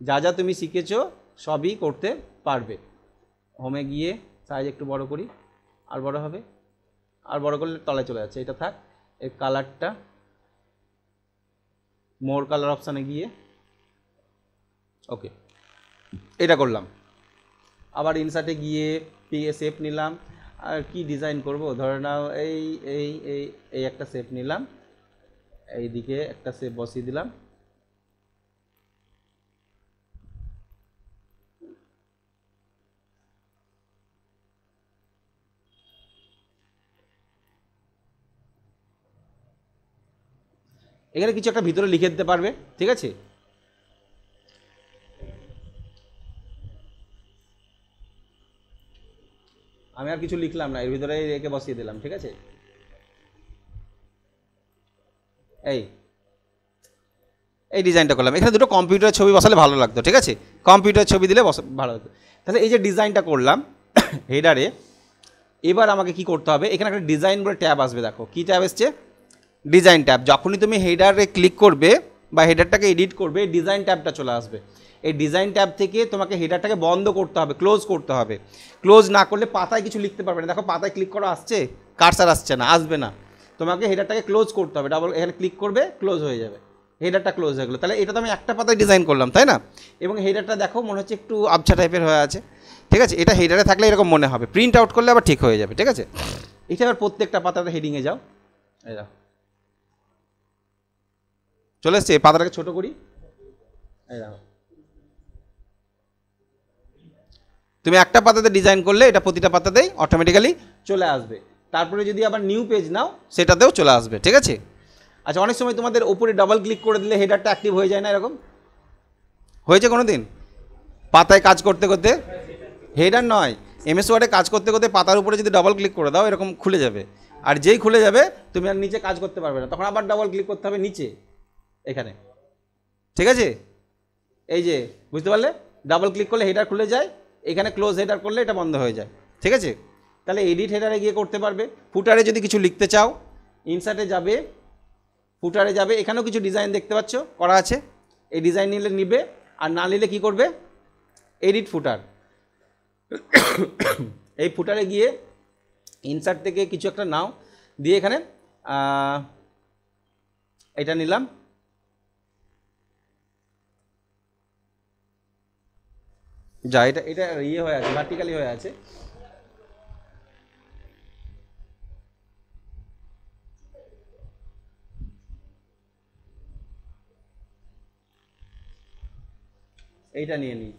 যা যা তুমি শিখেছো সবই করতে পারবে। হোমে গিয়ে সাইজ একটু বড় করি, আর বড় হবে, আর বড় করলে তলায় চলে যাচ্ছে, এটা থাক। এর কালারটা মোর কালার অপশানে গিয়ে ওকে, এটা করলাম। আবার ইনসার্টে গিয়ে শেপ নিলাম, আর কি ডিজাইন করব, ধরে নাও এই এই এই এই একটা শেপ নিলাম, এইদিকে একটা শেপ বসিয়ে দিলাম, এখানে কিছু একটা ভিতরে লিখে দিতে পারবে, ঠিক আছে। আমি আর কিছু লিখলাম না, এর ভিতরে একে বসিয়ে দিলাম, ঠিক আছে। এই এই ডিজাইনটা করলাম, এখানে দুটো কম্পিউটার ছবি বসালে ভালো লাগতো, ঠিক আছে, কম্পিউটার ছবি দিলে ভালো হতো। তাহলে এই যে ডিজাইনটা করলাম হেডারে, এবার আমাকে কি করতে হবে, এখানে একটা ডিজাইন বলে ট্যাব আসবে, দেখো কি ট্যাব এসছে, ডিজাইন ট্যাব। যখনই তুমি হেডারে ক্লিক করবে বা হেডারটাকে এডিট করবে, ডিজাইন ট্যাবটা চলে আসবে। এই ডিজাইন ট্যাব থেকে তোমাকে হেডারটাকে বন্ধ করতে হবে, ক্লোজ করতে হবে। ক্লোজ না করলে পাতায় কিছু লিখতে পারবে না। দেখো পাতায় ক্লিক করা আসছে, কার্সার আসছে না, আসবে না। তোমাকে হেডারটাকে ক্লোজ করতে হবে, ডাবল এখানে ক্লিক করবে, ক্লোজ হয়ে যাবে, হেডারটা ক্লোজ হয়ে গেলো। তাহলে এটা তো আমি একটা পাতায় ডিজাইন করলাম, তাই না। এবং হেডারটা দেখো মনে হচ্ছে একটু আবছা টাইপের হয়ে আছে, ঠিক আছে। এটা হেডারে থাকলে এরকম মনে হবে, প্রিন্ট আউট করলে আবার ঠিক হয়ে যাবে, ঠিক আছে। এটা আবার প্রত্যেকটা পাতাটা হেডিংয়ে যাও, এরা চলে এসছে। পাতাটাকে ছোটো করি, এই দেখো তুমি একটা পাতাতে ডিজাইন করলে এটা প্রতিটা পাতাতেই অটোমেটিক্যালি চলে আসবে। তারপরে যদি আবার নিউ পেজ নাও সেটাতেও চলে আসবে, ঠিক আছে। আচ্ছা, অনেক সময় তোমাদের ওপরে ডাবল ক্লিক করে দিলে হেডারটা অ্যাক্টিভ হয়ে যায় না, এরকম হয়েছে কোনো দিন? পাতায় কাজ করতে করতে, হেডার নয়, এমএস ওয়ার্ডে কাজ করতে করতে পাতার উপরে যদি ডাবল ক্লিক করে দাও এরকম খুলে যাবে, আর যেই খুলে যাবে তুমি আর নিচে কাজ করতে পারবে না, তখন আবার ডাবল ক্লিক করতে হবে নিচে এখানে, ঠিক আছে। এই যে বুঝতে পারলে, ডাবল ক্লিক করলে হেডার খুলে যায়, এখানে ক্লোজ হেডার করলে এটা বন্ধ হয়ে যায়, ঠিক আছে। তাহলে এডিট হেডারে গিয়ে করতে পারবে। ফুটারে যদি কিছু লিখতে চাও, ইনসার্টে যাবে, ফুটারে যাবে, এখানেও কিছু ডিজাইন দেখতে পাচ্ছ করা আছে, এই ডিজাইন নিলে নিবে, আর না নিলে কী করবে, এডিট ফুটার। এই ফুটারে গিয়ে ইনসার্ট থেকে কিছু একটা নাও, দিয়ে এখানে এটা নিলাম, যা এটা এটা ইয়ে হয়ে আছে, ভার্টিক্যালি হয়ে আছে, এইটা নিয়ে নিই।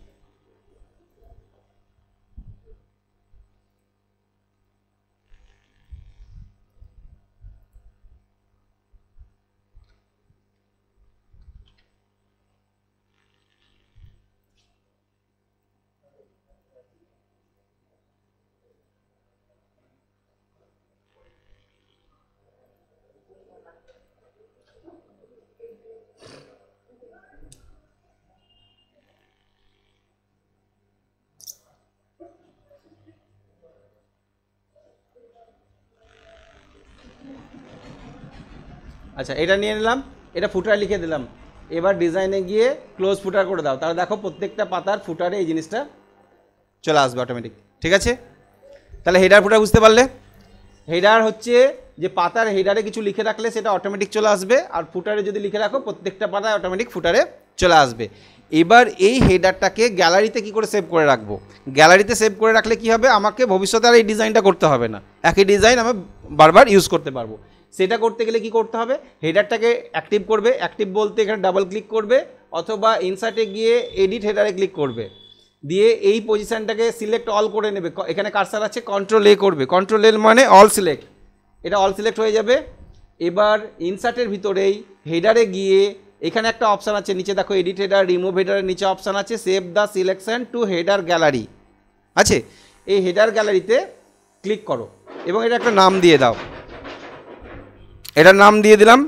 আচ্ছা, এটা নিয়ে নিলাম, এটা ফুটার লিখে দিলাম। এবার ডিজাইনে গিয়ে ক্লোজ ফুটার করে দাও, তাহলে দেখো প্রত্যেকটা পাতার ফুটারে এই জিনিসটা চলে আসবে অটোমেটিক, ঠিক আছে। তাহলে হেডার ফুটার বুঝতে পারলে? হেডার হচ্ছে যে পাতার হেডারে কিছু লিখে রাখলে সেটা অটোমেটিক চলে আসবে, আর ফুটারে যদি লিখে রাখো প্রত্যেকটা পাতায় অটোমেটিক ফুটারে চলে আসবে। এবার এই হেডারটাকে গ্যালারিতে কি করে সেভ করে রাখবো? গ্যালারিতে সেভ করে রাখলে কি হবে, আমাকে ভবিষ্যতে আর এই ডিজাইনটা করতে হবে না, একই ডিজাইন আমি বারবার ইউজ করতে পারবো। সেটা করতে গেলে কি করতে হবে, হেডারটাকে অ্যাক্টিভ করবে, অ্যাক্টিভ বলতে এখানে ডাবল ক্লিক করবে অথবা ইনসার্টে গিয়ে এডিট হেডারে ক্লিক করবে, দিয়ে এই পজিশানটাকে সিলেক্ট অল করে নেবে। এখানে কার্সার আছে, কন্ট্রোল এ করবে, কন্ট্রোল এল মানে অল সিলেক্ট, এটা অল সিলেক্ট হয়ে যাবে। এবার ইনসার্টের ভিতরেই হেডারে গিয়ে এখানে একটা অপশান আছে নিচে দেখো, এডিট হেডার, রিমুভ হেডারের নিচে অপশান আছে save the selection to header gallery আছে। এই হেডার গ্যালারিতে ক্লিক করো এবং এটা একটা নাম দিয়ে দাও। এটার নাম দিয়ে দিলাম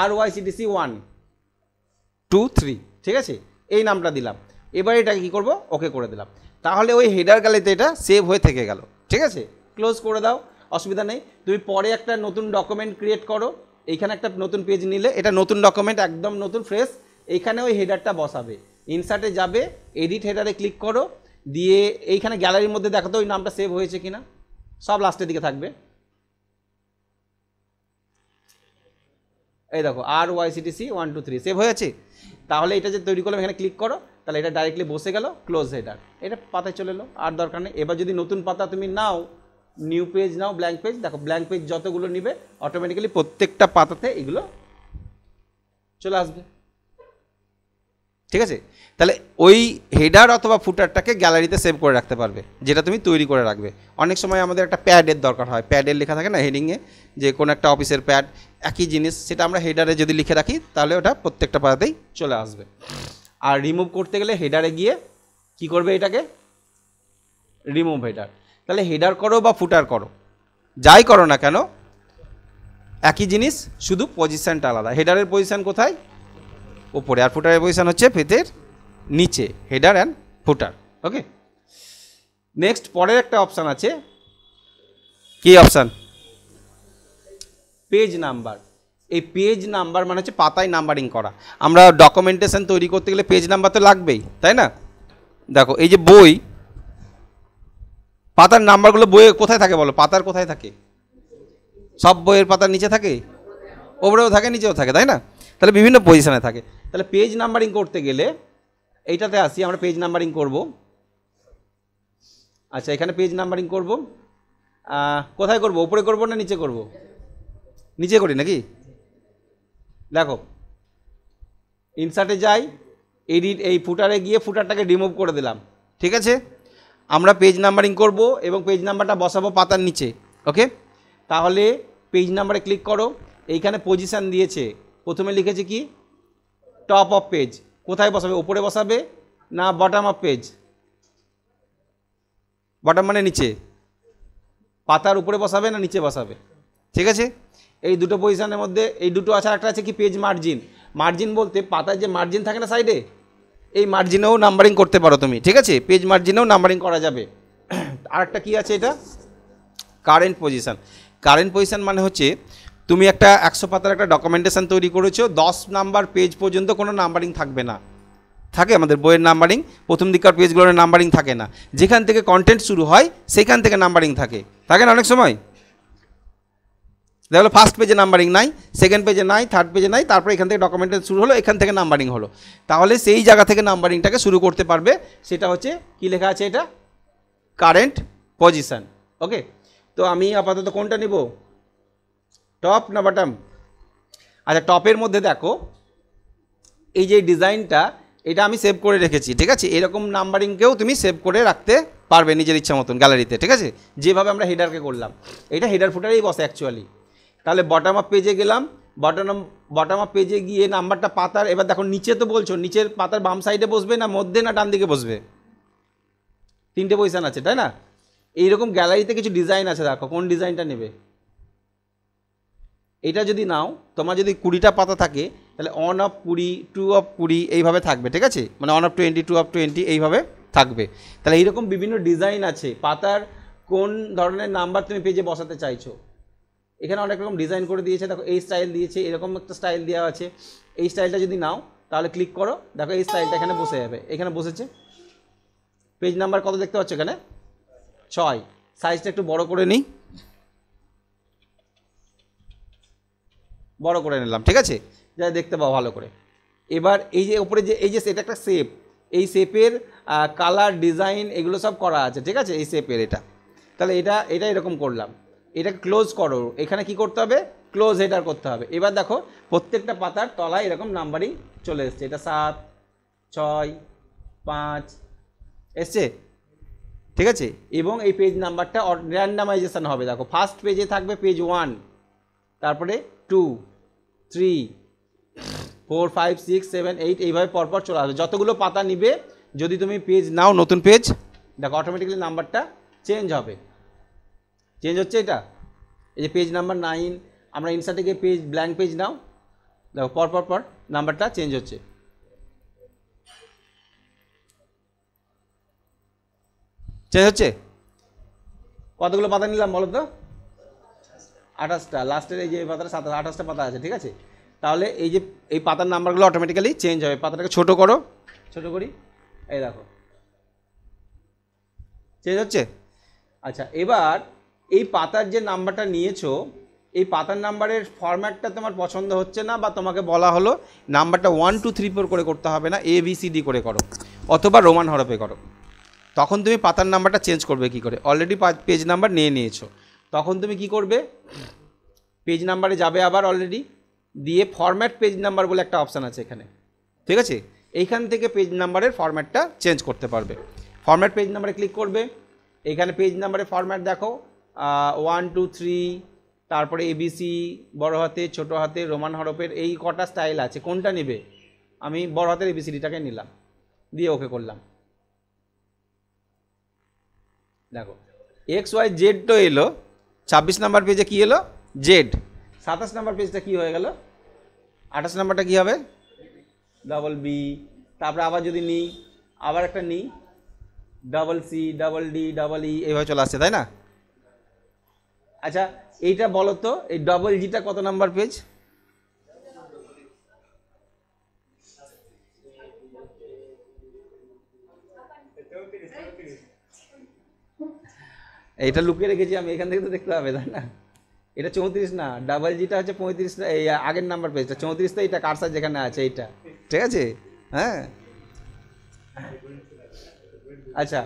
RYCTC 1 2 3, ঠিক আছে, এই নামটা দিলাম। এবার এটাকে কী করবো, ওকে করে দিলাম। তাহলে ওই হেডার গ্যালারিতে এটা সেভ হয়ে থেকে গেল, ঠিক আছে। ক্লোজ করে দাও, অসুবিধা নেই। তুমি পরে একটা নতুন ডকুমেন্ট ক্রিয়েট করো, এইখানে একটা নতুন পেজ নিলে, এটা নতুন ডকুমেন্ট একদম নতুন ফ্রেশ, এইখানে ওই হেডারটা বসাবে। ইনসার্টে যাবে, এডিট হেডারে ক্লিক করো, দিয়ে এইখানে গ্যালারির মধ্যে দেখো তো ওই নামটা সেভ হয়েছে কিনা, সব লাস্টের দিকে থাকবে। এই দেখো RYCTC 1 2 3 সেভ হয়েছে। তাহলে এটা যে তৈরি করলাম এখানে ক্লিক করো, তাহলে এটা ডাইরেক্টলি বসে গেল, ক্লোজ হেডার, এটা পাতায় চলে এলো, আর দরকার নেই। এবার যদি নতুন পাতা তুমি নাও, নিউ পেজ নাও, ব্ল্যাঙ্ক পেজ, দেখো ব্ল্যাঙ্ক পেজ যতগুলো নিবে অটোমেটিক্যালি প্রত্যেকটা পাতাতে এগুলো চলে আসবে, ঠিক আছে। তাহলে ওই হেডার অথবা ফুটারটাকে গ্যালারিতে সেভ করে রাখতে পারবে, যেটা তুমি তৈরি করে রাখবে। অনেক সময় আমাদের একটা প্যাডের দরকার হয়, প্যাডের লেখা থাকে না হেডিংয়ে, যে কোনো একটা অফিসের প্যাড, একই জিনিস, সেটা আমরা হেডারে যদি লিখে রাখি তাহলে ওটা প্রত্যেকটা পাতাতেই চলে আসবে। আর রিমুভ করতে গেলে হেডারে গিয়ে কি করবে, এটাকে রিমুভ হেডার। তাহলে হেডার করো বা ফুটার করো, যাই করো না কেন একই জিনিস, শুধু পজিশানটা আলাদা। হেডারের পজিশান কোথায়, ওপরে, আর ফুটারের পজিশান হচ্ছে ফেতের নিচে, header and footer. Okay, next পরের একটা অপশান আছে, কি অপশান, পেজ নাম্বার। এই পেজ নাম্বার মানে হচ্ছে পাতায় নাম্বারিং করা। আমরা ডকুমেন্টেশন তৈরি করতে গেলে পেজ নাম্বার তো লাগবেই, তাই না। দেখো এই যে বই, পাতার নাম্বারগুলো বইয়ে কোথায় থাকে বলো, পাতার কোথায় থাকে, সব বইয়ের পাতার নিচে থাকে, ওপরেও থাকে নিচেও থাকে, তাই না। তাহলে বিভিন্ন পজিশনে থাকে। তাহলে পেজ নাম্বারিং করতে গেলে এইটাতে আসি, আমরা পেজ নাম্বারিং করব। আচ্ছা, এখানে পেজ নাম্বারিং করব, কোথায় করব, উপরে করব না নিচে করব, নিচে করি নাকি। দেখো ইনসার্টে যাই, এডিট, এই ফুটারে গিয়ে ফুটারটাকে রিমুভ করে দিলাম, ঠিক আছে। আমরা পেজ নাম্বারিং করব এবং পেজ নাম্বারটা বসাবো পাতার নিচে। ওকে, তাহলে পেজ নাম্বারে ক্লিক করো, এইখানে পজিশান দিয়েছে, প্রথমে লিখেছে কি টপ অফ পেজ, কোথায় বসাবে, উপরে বসাবে না বটম অফ পেজ, বটম মানে নিচে, পাতার উপরে বসাবে না নিচে বসাবে, ঠিক আছে। এই দুটো পজিশানের মধ্যে এই দুটো আছে। একটা আছে কি পেজ মার্জিন। মার্জিন বলতে পাতায় যে মার্জিন থাকে না সাইডে, এই মার্জিনেও নাম্বারিং করতে পারো তুমি, ঠিক আছে, পেজ মার্জিনেও নাম্বারিং করা যাবে। আরেকটা কি আছে, এটা কারেন্ট পজিশান। কারেন্ট পজিশান মানে হচ্ছে তুমি একটা 100 পাতার একটা ডকুমেন্টেশন তৈরি করেছো, 10 নাম্বার পেজ পর্যন্ত কোনো নাম্বারিং থাকবে না, থাকে আমাদের বইয়ের নাম্বারিং, প্রথম দিককার পেজগুলোর নাম্বারিং থাকে না, যেখান থেকে কন্টেন্ট শুরু হয় সেখান থেকে নাম্বারিং থাকে, থাকে না অনেক সময়। দেখো ফার্স্ট পেজে নাম্বারিং নাই, সেকেন্ড পেজে নাই, থার্ড পেজে নাই, তারপরে এখান থেকে ডকুমেন্টেশন শুরু হলো, এখান থেকে নাম্বারিং হলো। তাহলে সেই জায়গা থেকে নাম্বারিংটাকে শুরু করতে পারবে, সেটা হচ্ছে কি লেখা আছে, এটা কারেন্ট পজিশান। ওকে, তো আমি আপাতত কোনটা নিব, টপ না বটম। আচ্ছা, টপের মধ্যে দেখো এই যে ডিজাইনটা, এটা আমি সেভ করে রেখেছি, ঠিক আছে। এরকম নাম্বারিংকেও তুমি সেভ করে রাখতে পারবে নিজের ইচ্ছা মতন গ্যালারিতে, ঠিক আছে, যেভাবে আমরা হেডারকে করলাম। এটা হেডার ফুটারেই বসে অ্যাকচুয়ালি। তাহলে বটম আপ পেজে গেলাম, বটম আপ পেজে গিয়ে নাম্বারটা পাতার, এবার দেখো নিচে তো বলছো, নিচের পাতার বাম সাইডে বসবে না মধ্যে না ডান দিকে বসবে, তিনটে পজিশান আছে, তাই না। এইরকম গ্যালারিতে কিছু ডিজাইন আছে, দেখো কোন ডিজাইনটা নেবে। এটা যদি নাও, তোমার যদি 20টা পাতা থাকে তাহলে 1 অফ 20, 2 অফ 20 এইভাবে থাকবে, ঠিক আছে, মানে 1 অফ 20, 2 অফ 20 এইভাবে থাকবে। তাহলে এইরকম বিভিন্ন ডিজাইন আছে, পাতার কোন ধরনের নাম্বার তুমি পেজে বসাতে চাইছো, এখানে অনেক রকম ডিজাইন করে দিয়েছে। দেখো এই স্টাইল দিয়েছে, এরকম একটা স্টাইল দেওয়া আছে। এই স্টাইলটা যদি নাও তাহলে ক্লিক করো, দেখো এই স্টাইলটা এখানে বসে যাবে, এখানে বসেছে। পেজ নাম্বার কত দেখতে পাচ্ছ এখানে 6, সাইজটা একটু বড় করে নিই, বড় করে নিলাম, ঠিক আছে, যা দেখতে পাও ভালো করে। এবার এই যে উপরে যে এই যে এটা একটা শেপ, এই শেপের কালার ডিজাইন এগুলো সব করা আছে, ঠিক আছে, এই শেপের এটা, তাহলে এটা এরকম করলাম, এটাকে ক্লোজ করো, এখানে কি করতে হবে ক্লোজ হেডার করতে হবে। এবার দেখো প্রত্যেকটা পাতার তলায় এরকম নাম্বারিং চলে এসছে, এটা 7, 6, 5 এসছে, ঠিক আছে। এবং এই পেজ নাম্বারটা র্যান্ডামাইজেশন হবে, দেখো ফার্স্ট পেজে থাকবে পেজ 1, তারপরে 2, 3, 4, 5, 6, 7, 8 এইভাবে পরপর চলে আসবে। যতগুলো পাতা নিবে যদি তুমি পেজ নাও, নতুন পেজ, দেখো অটোমেটিক্যালি নাম্বারটা চেঞ্জ হবে, চেঞ্জ হচ্ছে। এটা এই যে পেজ নাম্বার 9, আমরা ইনসার্টে গিয়ে পেজ ব্ল্যাঙ্ক পেজ নাও, দেখো পর নাম্বারটা চেঞ্জ হচ্ছে। চেঞ্জ হচ্ছে। কতগুলো পাতা নিলাম বলো তো 28টা, লাস্টের এই যে পাতাটা 28টা পাতা আছে, ঠিক আছে। তাহলে এই যে এই পাতার নাম্বারগুলো অটোমেটিক্যালি চেঞ্জ হবে। পাতাটাকে ছোট করো, ছোট করি, এই দেখো চেঞ্জ হচ্ছে। আচ্ছা, এবার এই পাতার যে নাম্বারটা নিয়েছো, এই পাতার নাম্বারের ফরম্যাটটা তোমার পছন্দ হচ্ছে না, বা তোমাকে বলা হলো নাম্বারটা 1, 2, 3, 4 করে করতে হবে না, ABCD করে করো, অথবা রোমান হরফে করো, তখন তুমি পাতার নাম্বারটা চেঞ্জ করবে কি করে? অলরেডি পেজ নাম্বার নিয়ে নিয়েছো, তখন তুমি কি করবে, পেজ নাম্বারে যাবে আবার, অলরেডি দিয়ে ফরম্যাট পেজ নাম্বার বলে একটা অপশান আছে এখানে, ঠিক আছে, এইখান থেকে পেজ নাম্বারের ফরম্যাটটা চেঞ্জ করতে পারবে। ফরম্যাট পেজ নাম্বারে ক্লিক করবে, এইখানে পেজ নাম্বারের ফরম্যাট দেখো 1, 2, 3, তারপরে ABC, বড় হাতে, ছোট হাতে, রোমান হরফের, এই কটা স্টাইল আছে, কোনটা নেবে? আমি বড় হাতের ABCDটাকে নিলাম, দিয়ে ওকে করলাম। দেখো XYZ তো এলো, 26 নাম্বার পেজে কি এলো Z, 27 নাম্বার পেজটা কি হয়ে গেল, 28 নাম্বারটা কি হবে B, তারপরে আবার যদি নিই, আবার একটা নিই C, D, E, এইভাবে চলে আসছে, তাই না? আচ্ছা এইটা বলো তো, এই Gটা কত নাম্বার পেজ? এইটা লুকিয়ে রেখেছি আমি, এখান থেকে তো দেখতে হবে, তাই না? এটা 34 না, Gটা হচ্ছে 35, এই আগের নাম্বার পেজটা 34, তো এইটা কারসার যেখানে আছে এইটা, ঠিক আছে, হ্যাঁ। আচ্ছা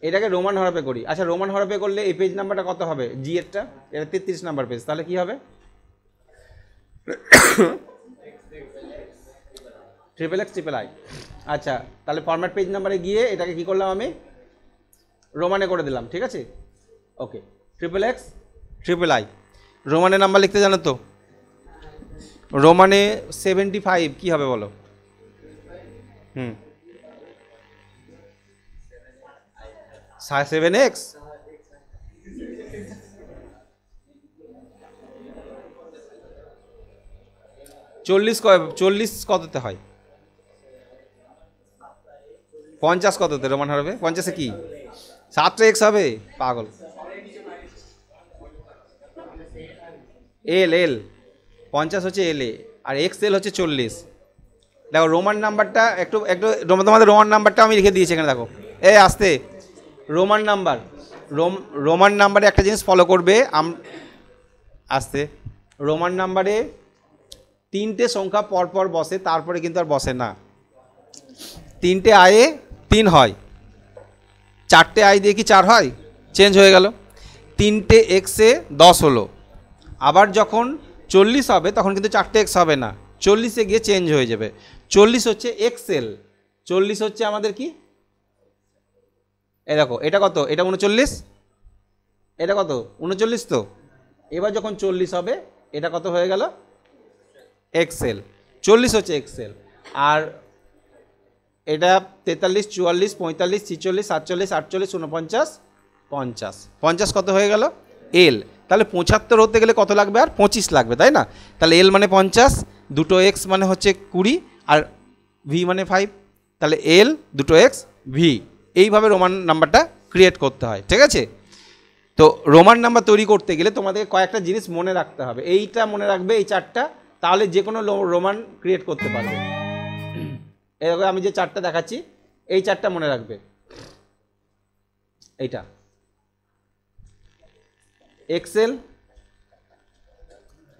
এটাকে রোমান হরফে করি। আচ্ছা রোমান হরফে করলে এই পেজ নাম্বারটা কত হবে? জি এরটা, এটা 33 নাম্বার পেজ, তাহলে কি হবে? XXXI। আচ্ছা তাহলে ফরম্যাট পেজ নাম্বারে গিয়ে এটাকে কি করলাম আমি, রোমানে করে দিলাম, ঠিক আছে, ওকে। XXXI রোমানে নাম্বার লিখতে জানো তো? রোমানে 75 কি হবে বলো? 7X, চল্লিশ কততে হয়? 50 কততে রোমান হরফে? 50-এ কি 7X হবে? পাগল। এল 50 হচ্ছে এলে, আর XL হচ্ছে 40। দেখো রোমান নাম্বারটা একটু তোমাদের রোমান নাম্বারটা আমি লিখে দিয়েছি এখানে, দেখো আসতে রোমান নাম্বারে একটা জিনিস ফলো করবে, আসতে রোমান নাম্বারে 3টে সংখ্যা পরপর বসে, তারপরে কিন্তু আর বসে না। 3টে আয়ে 3 হয়, 4টে আই দিয়ে কি 4 হয়? চেঞ্জ হয়ে গেল। 3টে এক্সে 10 হলো, আবার যখন 40 হবে তখন কিন্তু 4টে এক্স হবে না, 40-এ গিয়ে চেঞ্জ হয়ে যাবে। 40 হচ্ছে XL, 40 হচ্ছে আমাদের কি, এই দেখো এটা কত, এটা 39, এটা কত 39 তো। এবার যখন 40 হবে এটা কত হয়ে গেল? XL, 40 হচ্ছে XL। আর এটা 43, 44, 45, 46, 47, 48, 49, 50, 50 কত হয়ে গেল? L। তাহলে 75 হতে গেলে কত লাগবে? আর 25 লাগবে, তাই না? তাহলে L মানে 50, দুটো X মানে হচ্ছে 20, আর V মানে 5, তাহলে L, দুটো X, V। এইভাবে রোমান নাম্বারটা ক্রিয়েট করতে হয়, ঠিক আছে। তো রোমান নাম্বার তৈরি করতে গেলে তোমাদের কয়েকটা জিনিস মনে রাখতে হবে, এইটা মনে রাখবে, এই 4টা, তাহলে যে কোনো রোমান ক্রিয়েট করতে পারবে। এরকম আমি যে 4টা দেখাচ্ছি এই 4টা মনে রাখবে। এইটা এক্সেল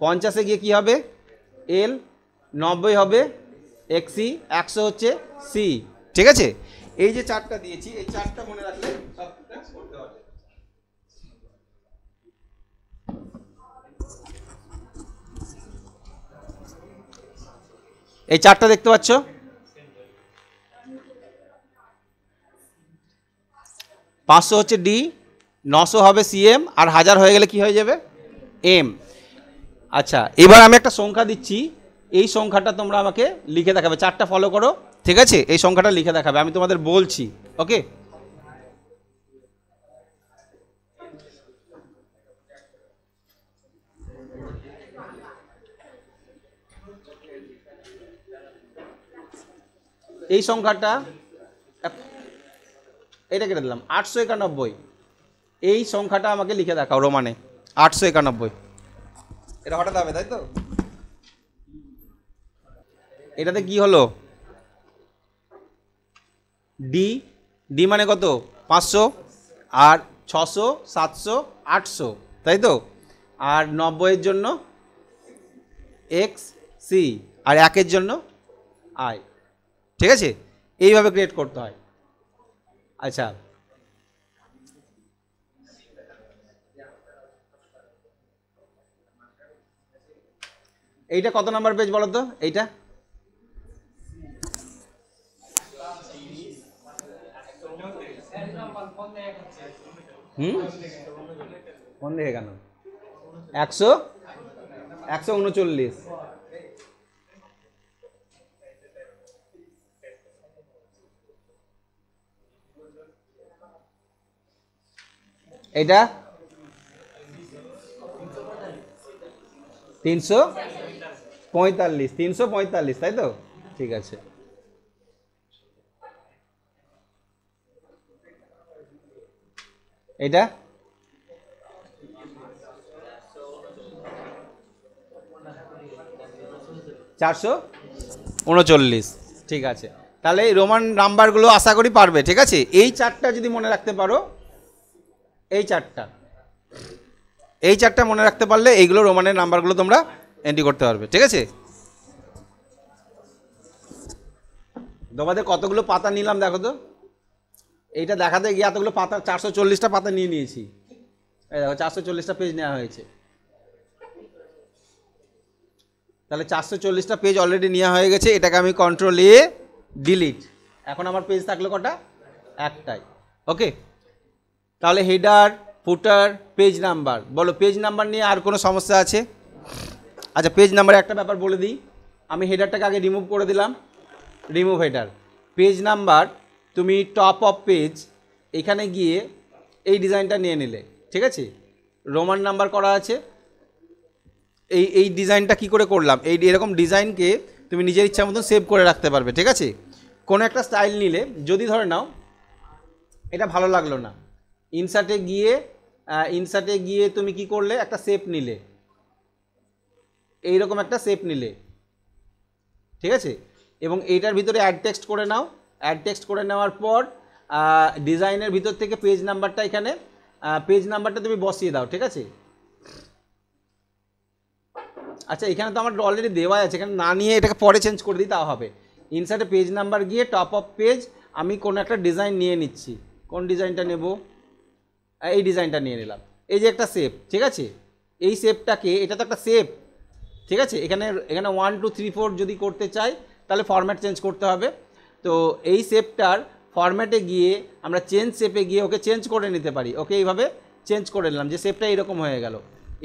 50-এ গিয়ে কি হবে এল, 90 হবে এক্সি, 100 হচ্ছে সি। ঠিক আছে, এই যে চারটা দিয়েছি এই চারটা মনে রাখলে সব করতে হবে। এই চারটা দেখতে পাচ্ছ, 500 হচ্ছে ডি, 900 হবে সিএম, আর 1000 হয়ে গেলে কি হয়ে যাবে এম। আচ্ছা, এবার আমি একটা সংখ্যা দিচ্ছি, এই সংখ্যাটা তোমরা আমাকে লিখে দেখাবে, চারটা ফলো করো। ঠিক আছে, এই সংখ্যাটা লিখে দেখাবে, আমি তোমাদের বলছি। ওকে, এই সংখ্যাটা এটা কেটে দিলাম 891, এই সংখ্যাটা আমাকে লিখে দেখাও রোমানে 891। এটা হঠাৎ হবে তাই তো, এটাতে কি হলো ডি, ডি মানে কত 500, আর 600, 700, 800 তাই তো, আর 90-এর জন্য এক্স সি, আর 1-এর জন্য আই। ঠিক আছে, এইভাবে ক্রিয়েট করতে হয়। আচ্ছা, এইটা কত নাম্বার পেজ বলো তো, এইটা কোন দিকে কেন 139। এটা 345, 345 তাই তো, ঠিক আছে। এটা চারশো 39। ঠিক আছে, তাহলে এই রোমান নাম্বারগুলো আশা করি পারবে। ঠিক আছে, এই চারটা যদি মনে রাখতে পারো, এই চারটা মনে রাখতে পারলে এইগুলো রোমানের নাম্বারগুলো তোমরা এন্ট্রি করতে পারবে। ঠিক আছে, তোমাদের কতগুলো পাতা নিলাম দেখো তো, এইটা দেখাতে গিয়ে এতগুলো পাতা, 440টা পাতা নিয়ে নিয়েছি। এই দেখো 440টা পেজ নেওয়া হয়েছে, তাহলে 440টা পেজ অলরেডি নেওয়া হয়ে গেছে। এটাকে আমি কন্ট্রোল এ ডিলিট। এখন আমার পেজ থাকলো কটা, একটাই। ওকে, তাহলে হেডার, ফুটার, পেজ নাম্বার, বলো পেজ নাম্বার নিয়ে আর কোনো সমস্যা আছে? আচ্ছা, পেজ নাম্বারে একটা ব্যাপার বলে দিই, আমি হেডারটাকে আগে রিমুভ করে দিলাম, রিমুভ হেডার। পেজ নাম্বার তুমি টপ অফ পেজ এখানে গিয়ে এই ডিজাইনটা নিয়ে নিলে। ঠিক আছে, রোমান নাম্বার করা আছে, এই ডিজাইনটা কি করে করলাম, এই এরকম ডিজাইনকে তুমি নিজের ইচ্ছা মতন সেভ করে রাখতে পারবে। ঠিক আছে, কোনো একটা স্টাইল নিলে, যদি ধরে নাও এটা ভালো লাগলো না, ইনসার্টে গিয়ে তুমি কি করলে, একটা শেপ নিলে, এইরকম একটা শেপ নিলে। ঠিক আছে, এবং এইটার ভিতরে অ্যাড টেক্সট করে নাও। অ্যাড টেক্সট করে নেওয়ার পর ডিজাইনের ভিতর থেকে পেজ নাম্বারটা, এখানে পেজ নাম্বারটা তুমি বসিয়ে দাও। ঠিক আছে, আচ্ছা এখানে তো আমার অলরেডি দেওয়া আছে, এখানে না নিয়ে এটাকে পরে চেঞ্জ করে দিই তাও হবে। ইনসার্টে পেজ নাম্বার গিয়ে টপ অফ পেজ আমি কোনো একটা ডিজাইন নিয়ে নিচ্ছি। কোন ডিজাইনটা নেব, এই ডিজাইনটা নিয়ে নিলাম। এই যে একটা শেপ, ঠিক আছে, এই শেপটাকে, এটা তো একটা শেপ। ঠিক আছে, এখানে 1 2 3 4 যদি করতে চাই তাহলে ফরম্যাট চেঞ্জ করতে হবে। তো এই শেপটার ফরম্যাটে গিয়ে আমরা চেঞ্জ শেপে গিয়ে ওকে চেঞ্জ করে নিতে পারি। ওকে, এইভাবে চেঞ্জ করে নিলাম যে শেপটা এরকম হয়ে গেল,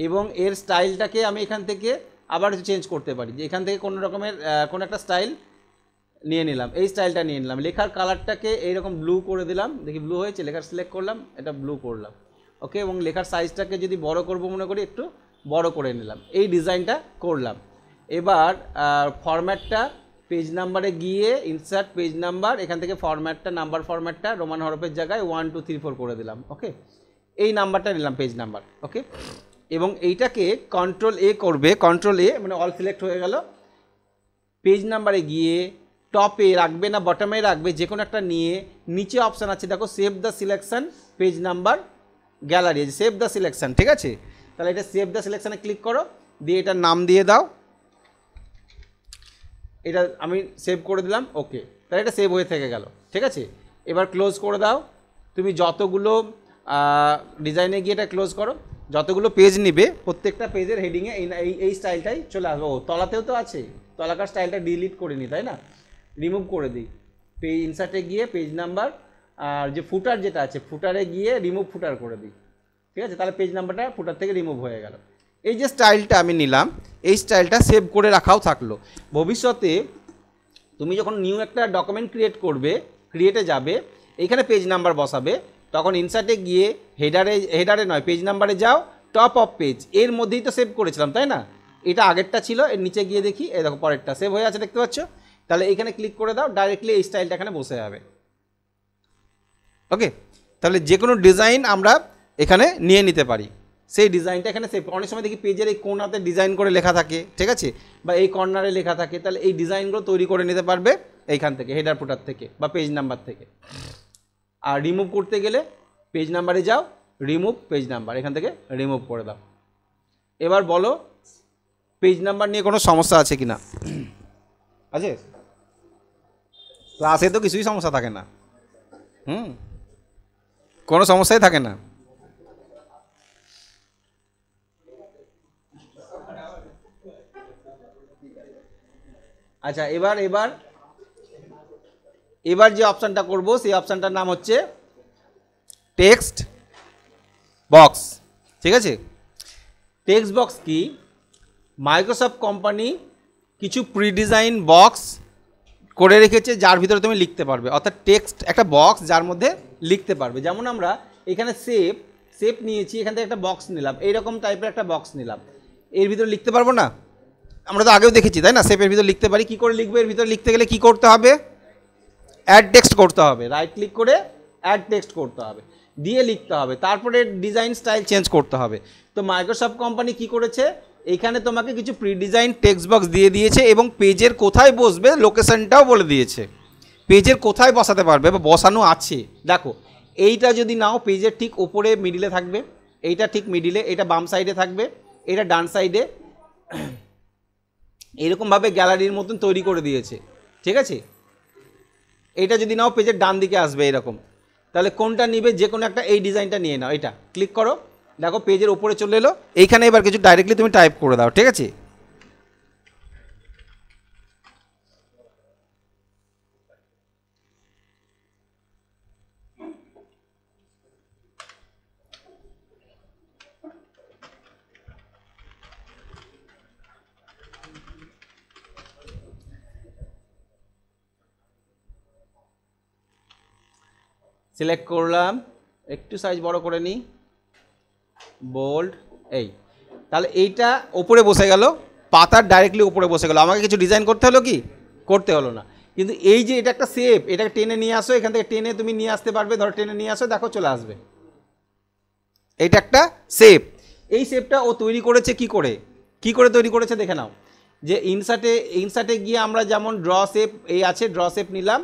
এবং এর স্টাইলটাকে আমি এখান থেকে আবার চেঞ্জ করতে পারি, যে এখান থেকে কোনো রকমের কোনো একটা স্টাইল নিয়ে নিলাম, এই স্টাইলটা নিয়ে নিলাম। লেখার কালারটাকে এইরকম ব্লু করে দিলাম, দেখি ব্লু হয়েছে, লেখার সিলেক্ট করলাম, এটা ব্লু করলাম। ওকে, এবং লেখার সাইজটাকে যদি বড় করব মনে করি, একটু বড় করে নিলাম, এই ডিজাইনটা করলাম। এবার ফরম্যাটটা পেজ নাম্বারে গিয়ে ইনসার্ট পেজ নাম্বার, এখান থেকে ফরম্যাটটা, নাম্বার ফরম্যাটটা রোমান হরফের জায়গায় 1 2 3 4 করে দিলাম। ওকে, এই নাম্বারটা নিলাম পেজ নাম্বার। ওকে, এবং এইটাকে কন্ট্রোল এ করবে, কন্ট্রোল এ মানে অল সিলেক্ট হয়ে গেল। পেজ নাম্বারে গিয়ে টপে রাখবে না বটমে রাখবে, যে কোনো একটা নিয়ে নিচে অপশান আছে দেখো, save the selection page number gallery, save the selection, ঠিক আছে। তাহলে এটা সেভ দ্য সিলেকশানে ক্লিক করো, দিয়ে এটার নাম দিয়ে দাও, এটা আমি সেভ করে দিলাম, ওকে। তাহলে এটা সেভ হয়ে থেকে গেল, ঠিক আছে। এবার ক্লোজ করে দাও। তুমি যতগুলো ডিজাইনে গিয়ে এটা ক্লোজ করো, যতগুলো পেজ নিবে প্রত্যেকটা পেজের হেডিংয়ে এই স্টাইলটাই চলে আসবে। ও তলাতেও তো আছে, তলাকার স্টাইলটা ডিলিট করে নিই, তাই না, রিমুভ করে দিই। পেজ ইনসার্টে গিয়ে পেজ নাম্বার আর যে ফুটার যেটা আছে ফুটারে গিয়ে রিমুভ ফুটার করে দিই, ঠিক আছে। তাহলে পেজ নাম্বারটা ফুটার থেকে রিমুভ হয়ে গেল। এই যে স্টাইলটা আমি নিলাম, এই স্টাইলটা সেভ করে রাখাও থাকলো। ভবিষ্যতে তুমি যখন নিউ একটা ডকুমেন্ট ক্রিয়েট করবে, ক্রিয়েটে যাবে, এইখানে পেজ নাম্বার বসাবে, তখন ইনসার্টে গিয়ে হেডারে নয় পেজ নাম্বারে যাও, টপ অফ পেজ, এর মধ্যেই তো সেভ করেছিলাম, তাই না। এটা আগেরটা ছিল, এর নিচে গিয়ে দেখি এই দেখো পরেরটা সেভ হয়ে আছে, দেখতে পাচ্ছ। তাহলে এইখানে ক্লিক করে দাও, ডাইরেক্টলি এই স্টাইলটা এখানে বসে যাবে। ওকে, তাহলে যে কোনো ডিজাইন আমরা এখানে নিয়ে নিতে পারি, সেই ডিজাইনটা এখানে সেভ। অনেক সময় দেখি পেজের এই কোণাতে ডিজাইন করে লেখা থাকে, ঠিক আছে, বা এই কর্নারে লেখা থাকে, তাহলে এই ডিজাইনগুলো তৈরি করে নিতে পারবে এইখান থেকে, হেডার ফুটার থেকে বা পেজ নাম্বার থেকে। আর রিমুভ করতে গেলে পেজ নাম্বারে যাও, রিমুভ পেজ নাম্বার, এখান থেকে রিমুভ করে দাও। এবার বলো পেজ নাম্বার নিয়ে কোনো সমস্যা আছে কি না? আছে? ক্লাসে তো কিছুই সমস্যা থাকে না, কোনো সমস্যাই থাকে না। আচ্ছা, এবার এবার এবার যে অপশানটা করব সেই অপশানটার নাম হচ্ছে টেক্সট বক্স, ঠিক আছে। টেক্সট বক্স কি? মাইক্রোসফট কোম্পানি কিছু প্রি ডিজাইন বক্স করে রেখেছে যার ভিতরে তুমি লিখতে পারবে, অর্থাৎ টেক্সট একটা বক্স যার মধ্যে লিখতে পারবে। যেমন আমরা এখানে শেপ নিয়েছি, এখান থেকে একটা বক্স নিলাম, এইরকম টাইপের একটা বক্স নিলাম, এর ভিতরে লিখতে পারবো না? আমরা তো আগেও দেখেছি, তাই না, শেপের ভিতরে লিখতে পারি। কী করে লিখবো? এর ভিতরে লিখতে গেলে কী করতে হবে? অ্যাড টেক্সট করতে হবে, রাইট ক্লিক করে অ্যাড টেক্সট করতে হবে, দিয়ে লিখতে হবে, তারপরে ডিজাইন স্টাইল চেঞ্জ করতে হবে। তো মাইক্রোসফট কোম্পানি কি করেছে, এইখানে তোমাকে কিছু প্রি ডিজাইন টেক্সট বক্স দিয়ে দিয়েছে এবং পেজের কোথায় বসবে লোকেশনটাও বলে দিয়েছে, পেজের কোথায় বসাতে পারবে বা বসানো আছে। দেখো এইটা যদি নাও পেজের ঠিক ওপরে মিডিলে থাকবে, এইটা ঠিক মিডিলে, এটা বাম সাইডে থাকবে, এটা ডান সাইডে, এরকমভাবে গ্যালারির মতন তৈরি করে দিয়েছে, ঠিক আছে। এইটা যদি নাও পেজের ডান দিকে আসবে এরকম। তাহলে কোনটা নিবে? যে কোনো একটা, এই ডিজাইনটা নিয়ে নাও, এটা ক্লিক করো, দেখো পেজের উপরে চলে এলো। এইখানে এবার কিছু ডাইরেক্টলি তুমি টাইপ করে দাও, ঠিক আছে। সিলেক্ট করলাম, একটু সাইজ বড় করে নিই, বোল্ড, এই। তাহলে এইটা ওপরে বসে গেল, পাতার ডাইরেক্টলি ওপরে বসে গেল। আমাকে কিছু ডিজাইন করতে হলো কি? করতে হলো না। কিন্তু এই যে এটা একটা শেপ, এটাকে টেনে নিয়ে আসো, এখান থেকে টেনে তুমি নিয়ে আসতে পারবে, ধরো টেনে নিয়ে আসো, দেখো চলে আসবে। এইটা একটা শেপ। এই শেপটা ও তৈরি করেছে কি করে তৈরি করেছে দেখে নাও। যে ইনসার্টে গিয়ে আমরা যেমন ড্র শেপ, এই আছে ড্র শেপ নিলাম,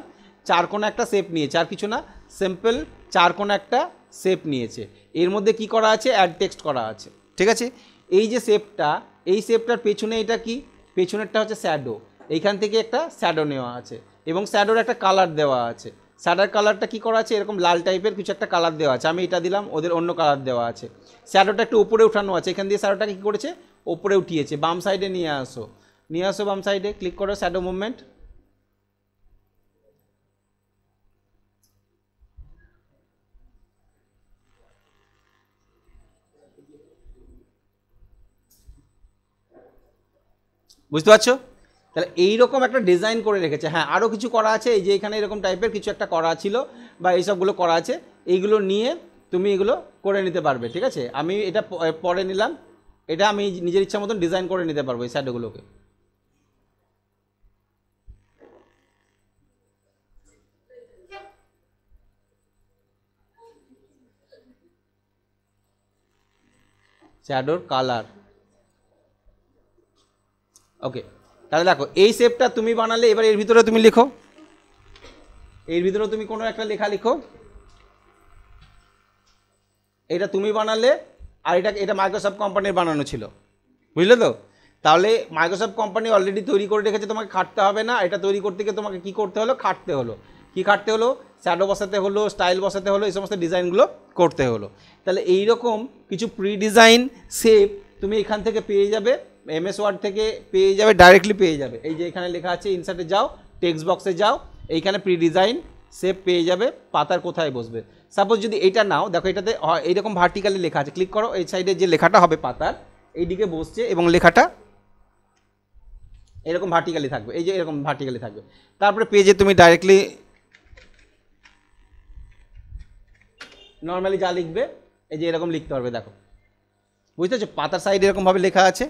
চারকোনা একটা শেপ নিয়েছে, আর কিছু না, সিম্পল চারকোনা একটা শেপ নিয়েছে। এর মধ্যে কি করা আছে? অ্যাড টেক্সট করা আছে, ঠিক আছে। এই যে শেপটা, এই শেপটার পেছনে এটা কি? পেছনেরটা হচ্ছে শ্যাডো, এইখান থেকে একটা শ্যাডো নেওয়া আছে এবং শ্যাডোর একটা কালার দেওয়া আছে। শ্যাডোর কালারটা কি করা আছে? এরকম লাল টাইপের কিছু একটা কালার দেওয়া আছে, আমি এটা দিলাম, ওদের অন্য কালার দেওয়া আছে। শ্যাডোটা একটু উপরে উঠানো আছে, এখান দিয়ে শ্যাডোটাকে কী করেছে? ওপরে উঠিয়েছে। বাম সাইডে নিয়ে আসো, বাম সাইডে ক্লিক করো, শ্যাডো মুভমেন্ট। বুঝতে পারছো? তাহলে এইরকম একটা ডিজাইন করে রেখেছে। হ্যাঁ, আরও কিছু করা আছে, এই যে এখানে এরকম টাইপের কিছু একটা করা ছিল বা এইসবগুলো করা আছে, এইগুলো নিয়ে তুমি এগুলো করে নিতে পারবে, ঠিক আছে। আমি এটা পরে নিলাম, এটা আমি নিজের ইচ্ছা মতন ডিজাইন করে নিতে পারবো এই শ্যাডোগুলোকে। শ্যাডোর কালার, ওকে। তাহলে দেখো এই শেপটা তুমি বানালে, এবার এর ভিতরে তুমি লিখো, এর ভিতরে তুমি কোনো একটা লেখা লিখো, এটা তুমি বানালে, আর এটা মাইক্রোসফট কোম্পানির বানানো ছিল, বুঝলে তো? তাহলে মাইক্রোসফট কোম্পানি অলরেডি তৈরি করে রেখেছে, তোমাকে খাটতে হবে না। এটা তৈরি করতে গিয়ে তোমাকে কী করতে হলো? খাটতে হলো। কী খাটতে হলো? শ্যাডো বসাতে হলো, স্টাইল বসাতে হলো, এই সমস্ত ডিজাইনগুলো করতে হলো। তাহলে এইরকম কিছু প্রি ডিজাইন শেপ তুমি এখান থেকে পেয়ে যাবে, এমএস ওয়ার্ড থেকে পেয়ে যাবে, ডাইরেক্টলি পেয়ে যাবে। এই যে এখানে লেখা আছে ইনসার্টে যাও, টেক্সট বক্সে যাও, এইখানে প্রি ডিজাইন শেপ পেয়ে যাবে, পাতার কোথায় বসবে। সাপোজ যদি এইটা নাও, দেখো এটাতে এইরকম ভার্টিক্যালি লেখা আছে, ক্লিক করো, এই সাইডে যে লেখাটা হবে পাতার এইদিকে বসছে এবং লেখাটা এরকম ভার্টিক্যালি থাকবে, এই যে এরকম ভার্টিক্যালি থাকবে। তারপরে পেজে তুমি ডাইরেক্টলি নর্মালি যা লিখবে এই যে এরকম লিখতে পারবে, দেখো বুঝতে পারছো? পাতার সাইডে এরকমভাবে লেখা আছে।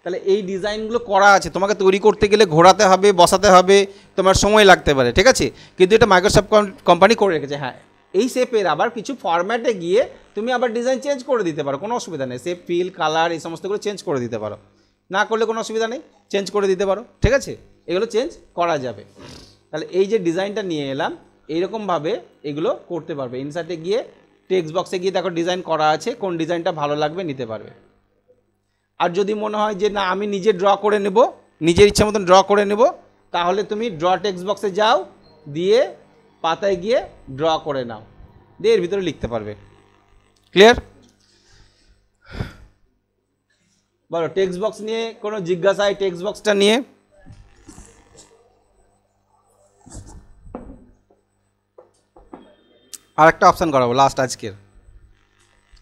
তাহলে এই ডিজাইনগুলো করা আছে, তোমাকে তৈরি করতে গেলে ঘোরাতে হবে, বসাতে হবে, তোমার সময় লাগতে পারে, ঠিক আছে? কিন্তু এটা মাইক্রোসফট কোম্পানি করে রেখেছে। হ্যাঁ, এই শেপের আবার কিছু ফরম্যাটে গিয়ে তুমি আবার ডিজাইন চেঞ্জ করে দিতে পারো, কোনো অসুবিধা নেই। শেপ, ফিল, কালার এই সমস্তগুলো চেঞ্জ করে দিতে পারো, না করলে কোনো অসুবিধা নেই, চেঞ্জ করে দিতে পারো, ঠিক আছে? এগুলো চেঞ্জ করা যাবে। তাহলে এই যে ডিজাইনটা নিয়ে এলাম, এইরকমভাবে এগুলো করতে পারবে। ইনসার্টে গিয়ে টেক্সট বক্সে গিয়ে দেখো ডিজাইন করা আছে, কোন ডিজাইনটা ভালো লাগবে নিতে পারবে। আর যদি মনে হয় যে না আমি নিজে ড্র করে নেব, নিজের ইচ্ছা মতন ড্র করে নেব, তাহলে তুমি ড্র টেক্সট বক্সে যাও, দিয়ে পাতায় গিয়ে ড্র করে নাও, দিয়ে এর ভিতরে লিখতে পারবে। ক্লিয়ার? বলো টেক্সট বক্স নিয়ে কোনো জিজ্ঞাসা? এই টেক্সট বক্সটা নিয়ে আর একটা অপশান করাবো লাস্ট আজকের,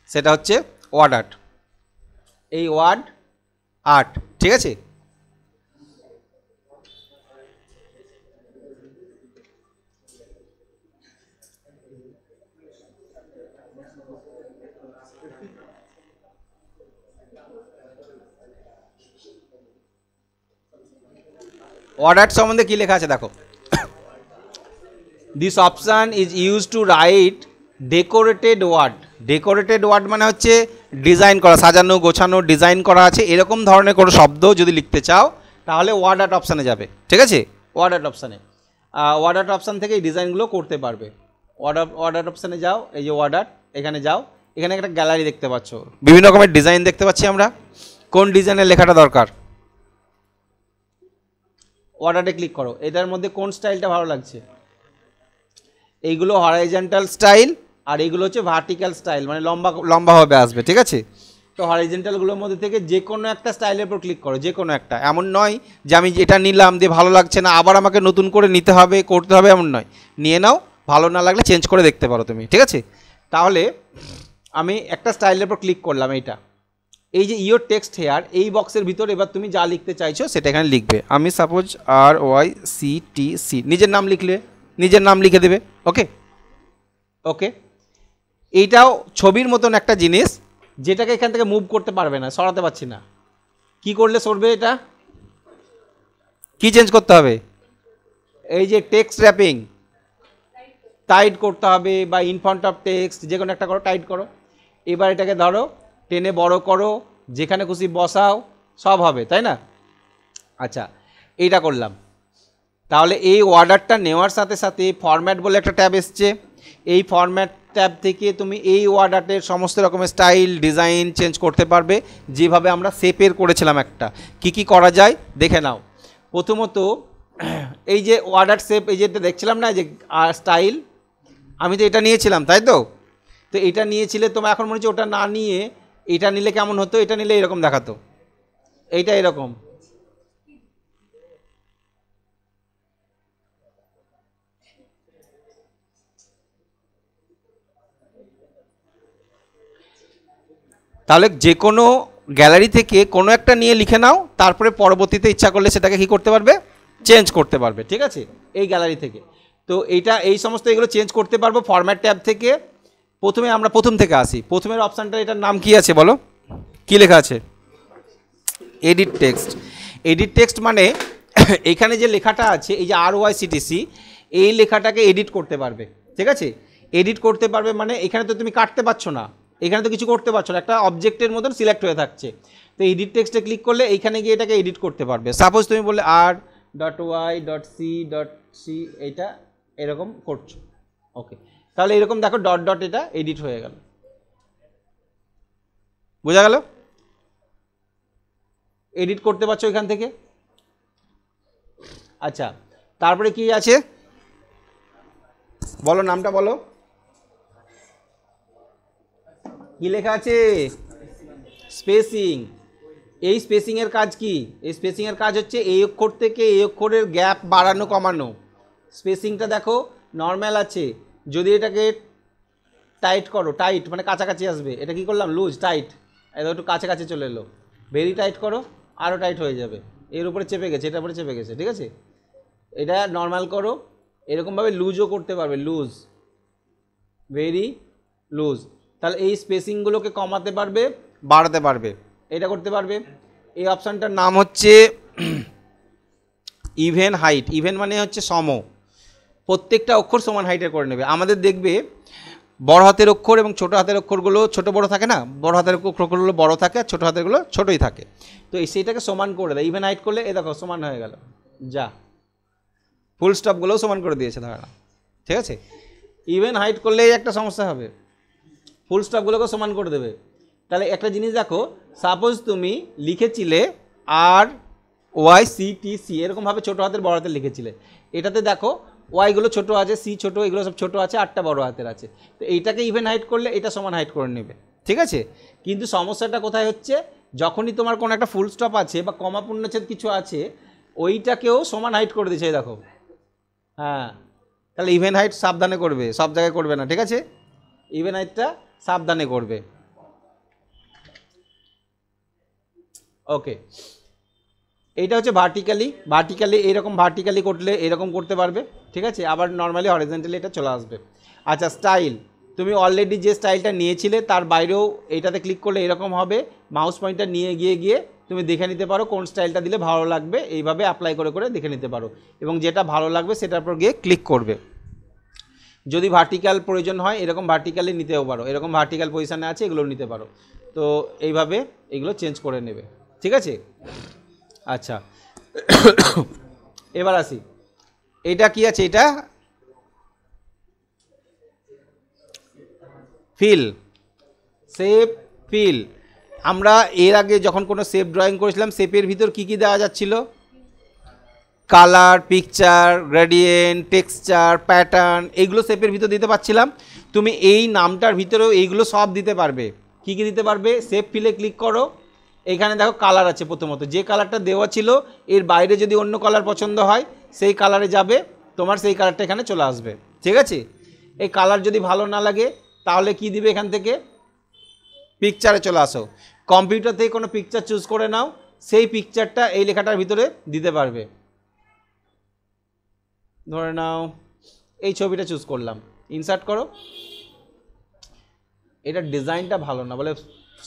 সেটা হচ্ছে ওয়ার্ড আর্ট। এই ওয়ার্ড আর্ট, ঠিক আছে? ওয়ার্ড আর্ট সম্বন্ধে কী লেখা আছে দেখো। This option is use to write decorated word. Decorated word মানে হচ্ছে ডিজাইন করা, সাজানো গোছানো ডিজাইন করা আছে, এরকম ধরনের কোনো শব্দ যদি লিখতে চাও তাহলে ওয়ার্ড আর্ট অপশানে যাবে, ঠিক আছে? ওয়ার্ড আর্ট অপশানে, ওয়ার্ড আর্ট অপশান থেকে এই ডিজাইনগুলো করতে পারবে। ওয়ার্ড আর্ট অপশানে যাও, এই যে ওয়ার্ড আর্ট, এখানে যাও, এখানে একটা গ্যালারি দেখতে পাচ্ছ, বিভিন্ন রকমের ডিজাইন দেখতে পাচ্ছি আমরা। কোন ডিজাইনের লেখাটা দরকার? ওয়ার্ড আর্টে ক্লিক করো, এটার মধ্যে কোন স্টাইলটা ভালো লাগছে? এইগুলো হরাইজন্টাল স্টাইল, আর এইগুলো হচ্ছে ভার্টিক্যাল স্টাইল, মানে লম্বাভাবে আসবে, ঠিক আছে? তো হরাইজন্টালগুলোর মধ্যে থেকে যে কোনো একটা স্টাইলের উপর ক্লিক করো, যে কোনো একটা। এমন নয় যে আমি যেটা নিলাম দিয়ে ভালো লাগছে না আবার আমাকে নতুন করে নিতে হবে, করতে হবে, এমন নয়। নিয়ে নাও, ভালো না লাগলে চেঞ্জ করে দেখতে পারো তুমি, ঠিক আছে? তাহলে আমি একটা স্টাইলের উপর ক্লিক করলাম, এইটা, এই যে ইয়োর টেক্সট হেয়ার, এই বক্সের ভিতরে এবার তুমি যা লিখতে চাইছো সেটা এখানে লিখবে। আমি সাপোজ RYCTC নিজের নাম লিখলে, নিজের নাম লিখে দেবে। ওকে ওকে, এইটাও ছবির মতন একটা জিনিস, যেটাকে এখান থেকে মুভ করতে পারবে না, সরাতে পারছি না। কি করলে সরবে এটা? কি চেঞ্জ করতে হবে? এই যে টেক্সট র্যাপিং, টাইট করতে হবে, বা ইন ফ্রন্ট অফ টেক্সট যে কোনো একটা করো, টাইট করো। এবার এটাকে ধরো, টেনে বড় করো, যেখানে খুশি বসাও, সব হবে, তাই না? আচ্ছা, এইটা করলাম। তাহলে এই অর্ডারটা নেওয়ার সাথে সাথে ফরম্যাট বলে একটা ট্যাব এসছে, এই ফরম্যাট ট্যাব থেকে তুমি এই অর্ডারের সমস্ত রকমের স্টাইল ডিজাইন চেঞ্জ করতে পারবে, যেভাবে আমরা শেপের করেছিলাম একটা। কি কি করা যায় দেখে নাও। প্রথমত এই যে অর্ডার শেপ, এই যে দেখছিলাম না যে স্টাইল, আমি তো এটা নিয়েছিলাম, তাই তো? তো এটা নিয়েছিলে, তোমার এখন মনে হচ্ছে ওটা না নিয়ে এটা নিলে কেমন হতো? এটা নিলে এরকম দেখাতো, এইটা এরকম। তাহলে যে কোনো গ্যালারি থেকে কোনো একটা নিয়ে লিখে নাও, তারপরে পরবর্তীতে ইচ্ছা করলে সেটাকে কী করতে পারবে? চেঞ্জ করতে পারবে, ঠিক আছে? এই গ্যালারি থেকে। তো এইটা, এই সমস্ত এগুলো চেঞ্জ করতে পারবো ফরম্যাট ট্যাব থেকে। প্রথমে আমরা প্রথম থেকে আসি, প্রথমের অপশানটা, এটার নাম কি আছে বলো? কি লেখা আছে? Edit text. এডিট টেক্সট মানে এখানে যে লেখাটা আছে, এই যে RYCTC, এই লেখাটাকে এডিট করতে পারবে, ঠিক আছে? এডিট করতে পারবে মানে এখানে তো তুমি কাটতে পারছো না, এখানে তো কিছু করতে পারছো না, একটা অবজেক্টের মতন সিলেক্ট হয়ে থাকছে। তো এডিট টেক্সটে ক্লিক করলে এইখানে গিয়ে এটাকে এডিট করতে পারবে। সাপোজ তুমি বললে R.Y.C.C, এটা এরকম করছো, ওকে, তাহলে এরকম দেখো ডট ডট এটা এডিট হয়ে গেল। বোঝা গেল? এডিট করতে পারছো এখান থেকে। আচ্ছা, তারপরে কি আছে বলো, নামটা বলো, কি লেখা আছে? স্পেসিং। এই স্পেসিং এর কাজ কি? এই স্পেসিং এর কাজ হচ্ছে এই অক্ষর থেকে এই অক্ষরের গ্যাপ বাড়ানো কমানো। স্পেসিংটা দেখো নর্মাল আছে, যদি এটাকে টাইট করো, টাইট মানে কাছাকাছি আসবে, এটা কি করলাম লুজ, টাইট, এটা একটু কাছাকাছি চলে এলো, ভেরি টাইট করো আরও টাইট হয়ে যাবে, এর উপরে চেপে গেছে, এটার উপরে চেপে গেছে, ঠিক আছে? এটা নর্মাল করো, এরকমভাবে লুজও করতে পারবে, লুজ, ভেরি লুজ। তাহলে এই স্পেসিংগুলোকে কমাতে পারবে, বাড়াতে পারবে, এটা করতে পারবে। এই অপশানটার নাম হচ্ছে ইভেন হাইট। ইভেন মানে হচ্ছে সম, প্রত্যেকটা অক্ষর সমান হাইটের করে নেবে। আমাদের দেখবে বড় হাতের অক্ষর এবং ছোটো হাতের অক্ষরগুলো ছোটো বড়ো থাকে না, বড় হাতের অক্ষরগুলো বড়ো থাকে আর ছোটো হাতেরগুলো ছোটোই থাকে, তো সেইটাকে সমান করে দেয়। ইভেন হাইট করলে এ দেখো সমান হয়ে গেল, যা ফুল স্টপগুলোও সমান করে দিয়েছে ধারণা, ঠিক আছে? ইভেন হাইট করলেই একটা সমস্যা হবে, ফুল স্টপগুলোকে সমান করে দেবে। তাহলে একটা জিনিস দেখো, সাপোজ তুমি লিখেছিলে RYCTC এরকমভাবে ছোটো হাতের বড় হাতের লিখেছিলে, এটাতে দেখো ওয়াইগুলো ছোটো আছে, সি ছোটো, এগুলো সব ছোটো আছে, 8টা বড় হাতের আছে, তো এইটাকে ইভেন হাইট করলে এটা সমান হাইট করে নেবে, ঠিক আছে? কিন্তু সমস্যাটা কোথায় হচ্ছে, যখনই তোমার কোনো একটা ফুল স্টপ আছে বা কমা পূর্ণচ্ছেদ কিছু আছে, ওইটাকেও সমান হাইট করে দিচ্ছে, দেখো। হ্যাঁ, তাহলে ইভেন হাইট সাবধানে করবে, সব জায়গায় করবে না, ঠিক আছে? ইভেন হাইটটা সাবধানে করবে। ওকে, এইটা হচ্ছে ভার্টিক্যালি। ভার্টিক্যালি এইরকম ভার্টিক্যালি করলে এরকম করতে পারবে, ঠিক আছে? আবার নর্মালি হরিজন্টালি এটা চলে আসবে। আচ্ছা, স্টাইল, তুমি অলরেডি যে স্টাইলটা নিয়েছিলে তার বাইরেও এইটাতে ক্লিক করলে এরকম হবে, মাউস পয়েন্টার নিয়ে গিয়ে তুমি দেখে নিতে পারো কোন স্টাইলটা দিলে ভালো লাগবে, এইভাবে অ্যাপ্লাই করে দেখে নিতে পারো, এবং যেটা ভালো লাগবে সেটার উপর গিয়ে ক্লিক করবে। যদি ভার্টিক্যাল প্রয়োজন হয় এরকম ভার্টিক্যালি নিতেও পারো, এরকম ভার্টিক্যাল পজিশানে আছে এগুলো নিতে পারো, তো এইভাবে এগুলো চেঞ্জ করে নেবে, ঠিক আছে? আচ্ছা, এবার আসি, এটা কি আছে, এটা ফিল, শেপ ফিল। আমরা এর আগে যখন কোনো শেপ ড্রয়িং করেছিলাম, শেপের ভিতর কি কি দেওয়া যাচ্ছিল? Colour, picture, gradient, texture, pattern, এইগুলো শেপের ভিতর দিতে পারছিলাম। তুমি এই নামটার ভিতরেও এইগুলো সব দিতে পারবে। কি কি দিতে পারবে? শেপ ফিলে ক্লিক করো, এখানে দেখো কালার আছে, প্রথমত যে কালারটা দেওয়া ছিল এর বাইরে যদি অন্য কালার পছন্দ হয় সেই কালারে যাবে, তোমার সেই কালারটা এখানে চলে আসবে, ঠিক আছে? এই কালার যদি ভালো না লাগে তাহলে কি দিবে, এখান থেকে পিকচারে চলে আসো, কম্পিউটার থেকে কোনো পিকচার চুজ করে নাও, সেই পিকচারটা এই লেখাটার ভিতরে দিতে পারবে। ধরে নাও এই ছবিটা চুজ করলাম, ইনসার্ট করো, এটা ডিজাইনটা ভালো না বলে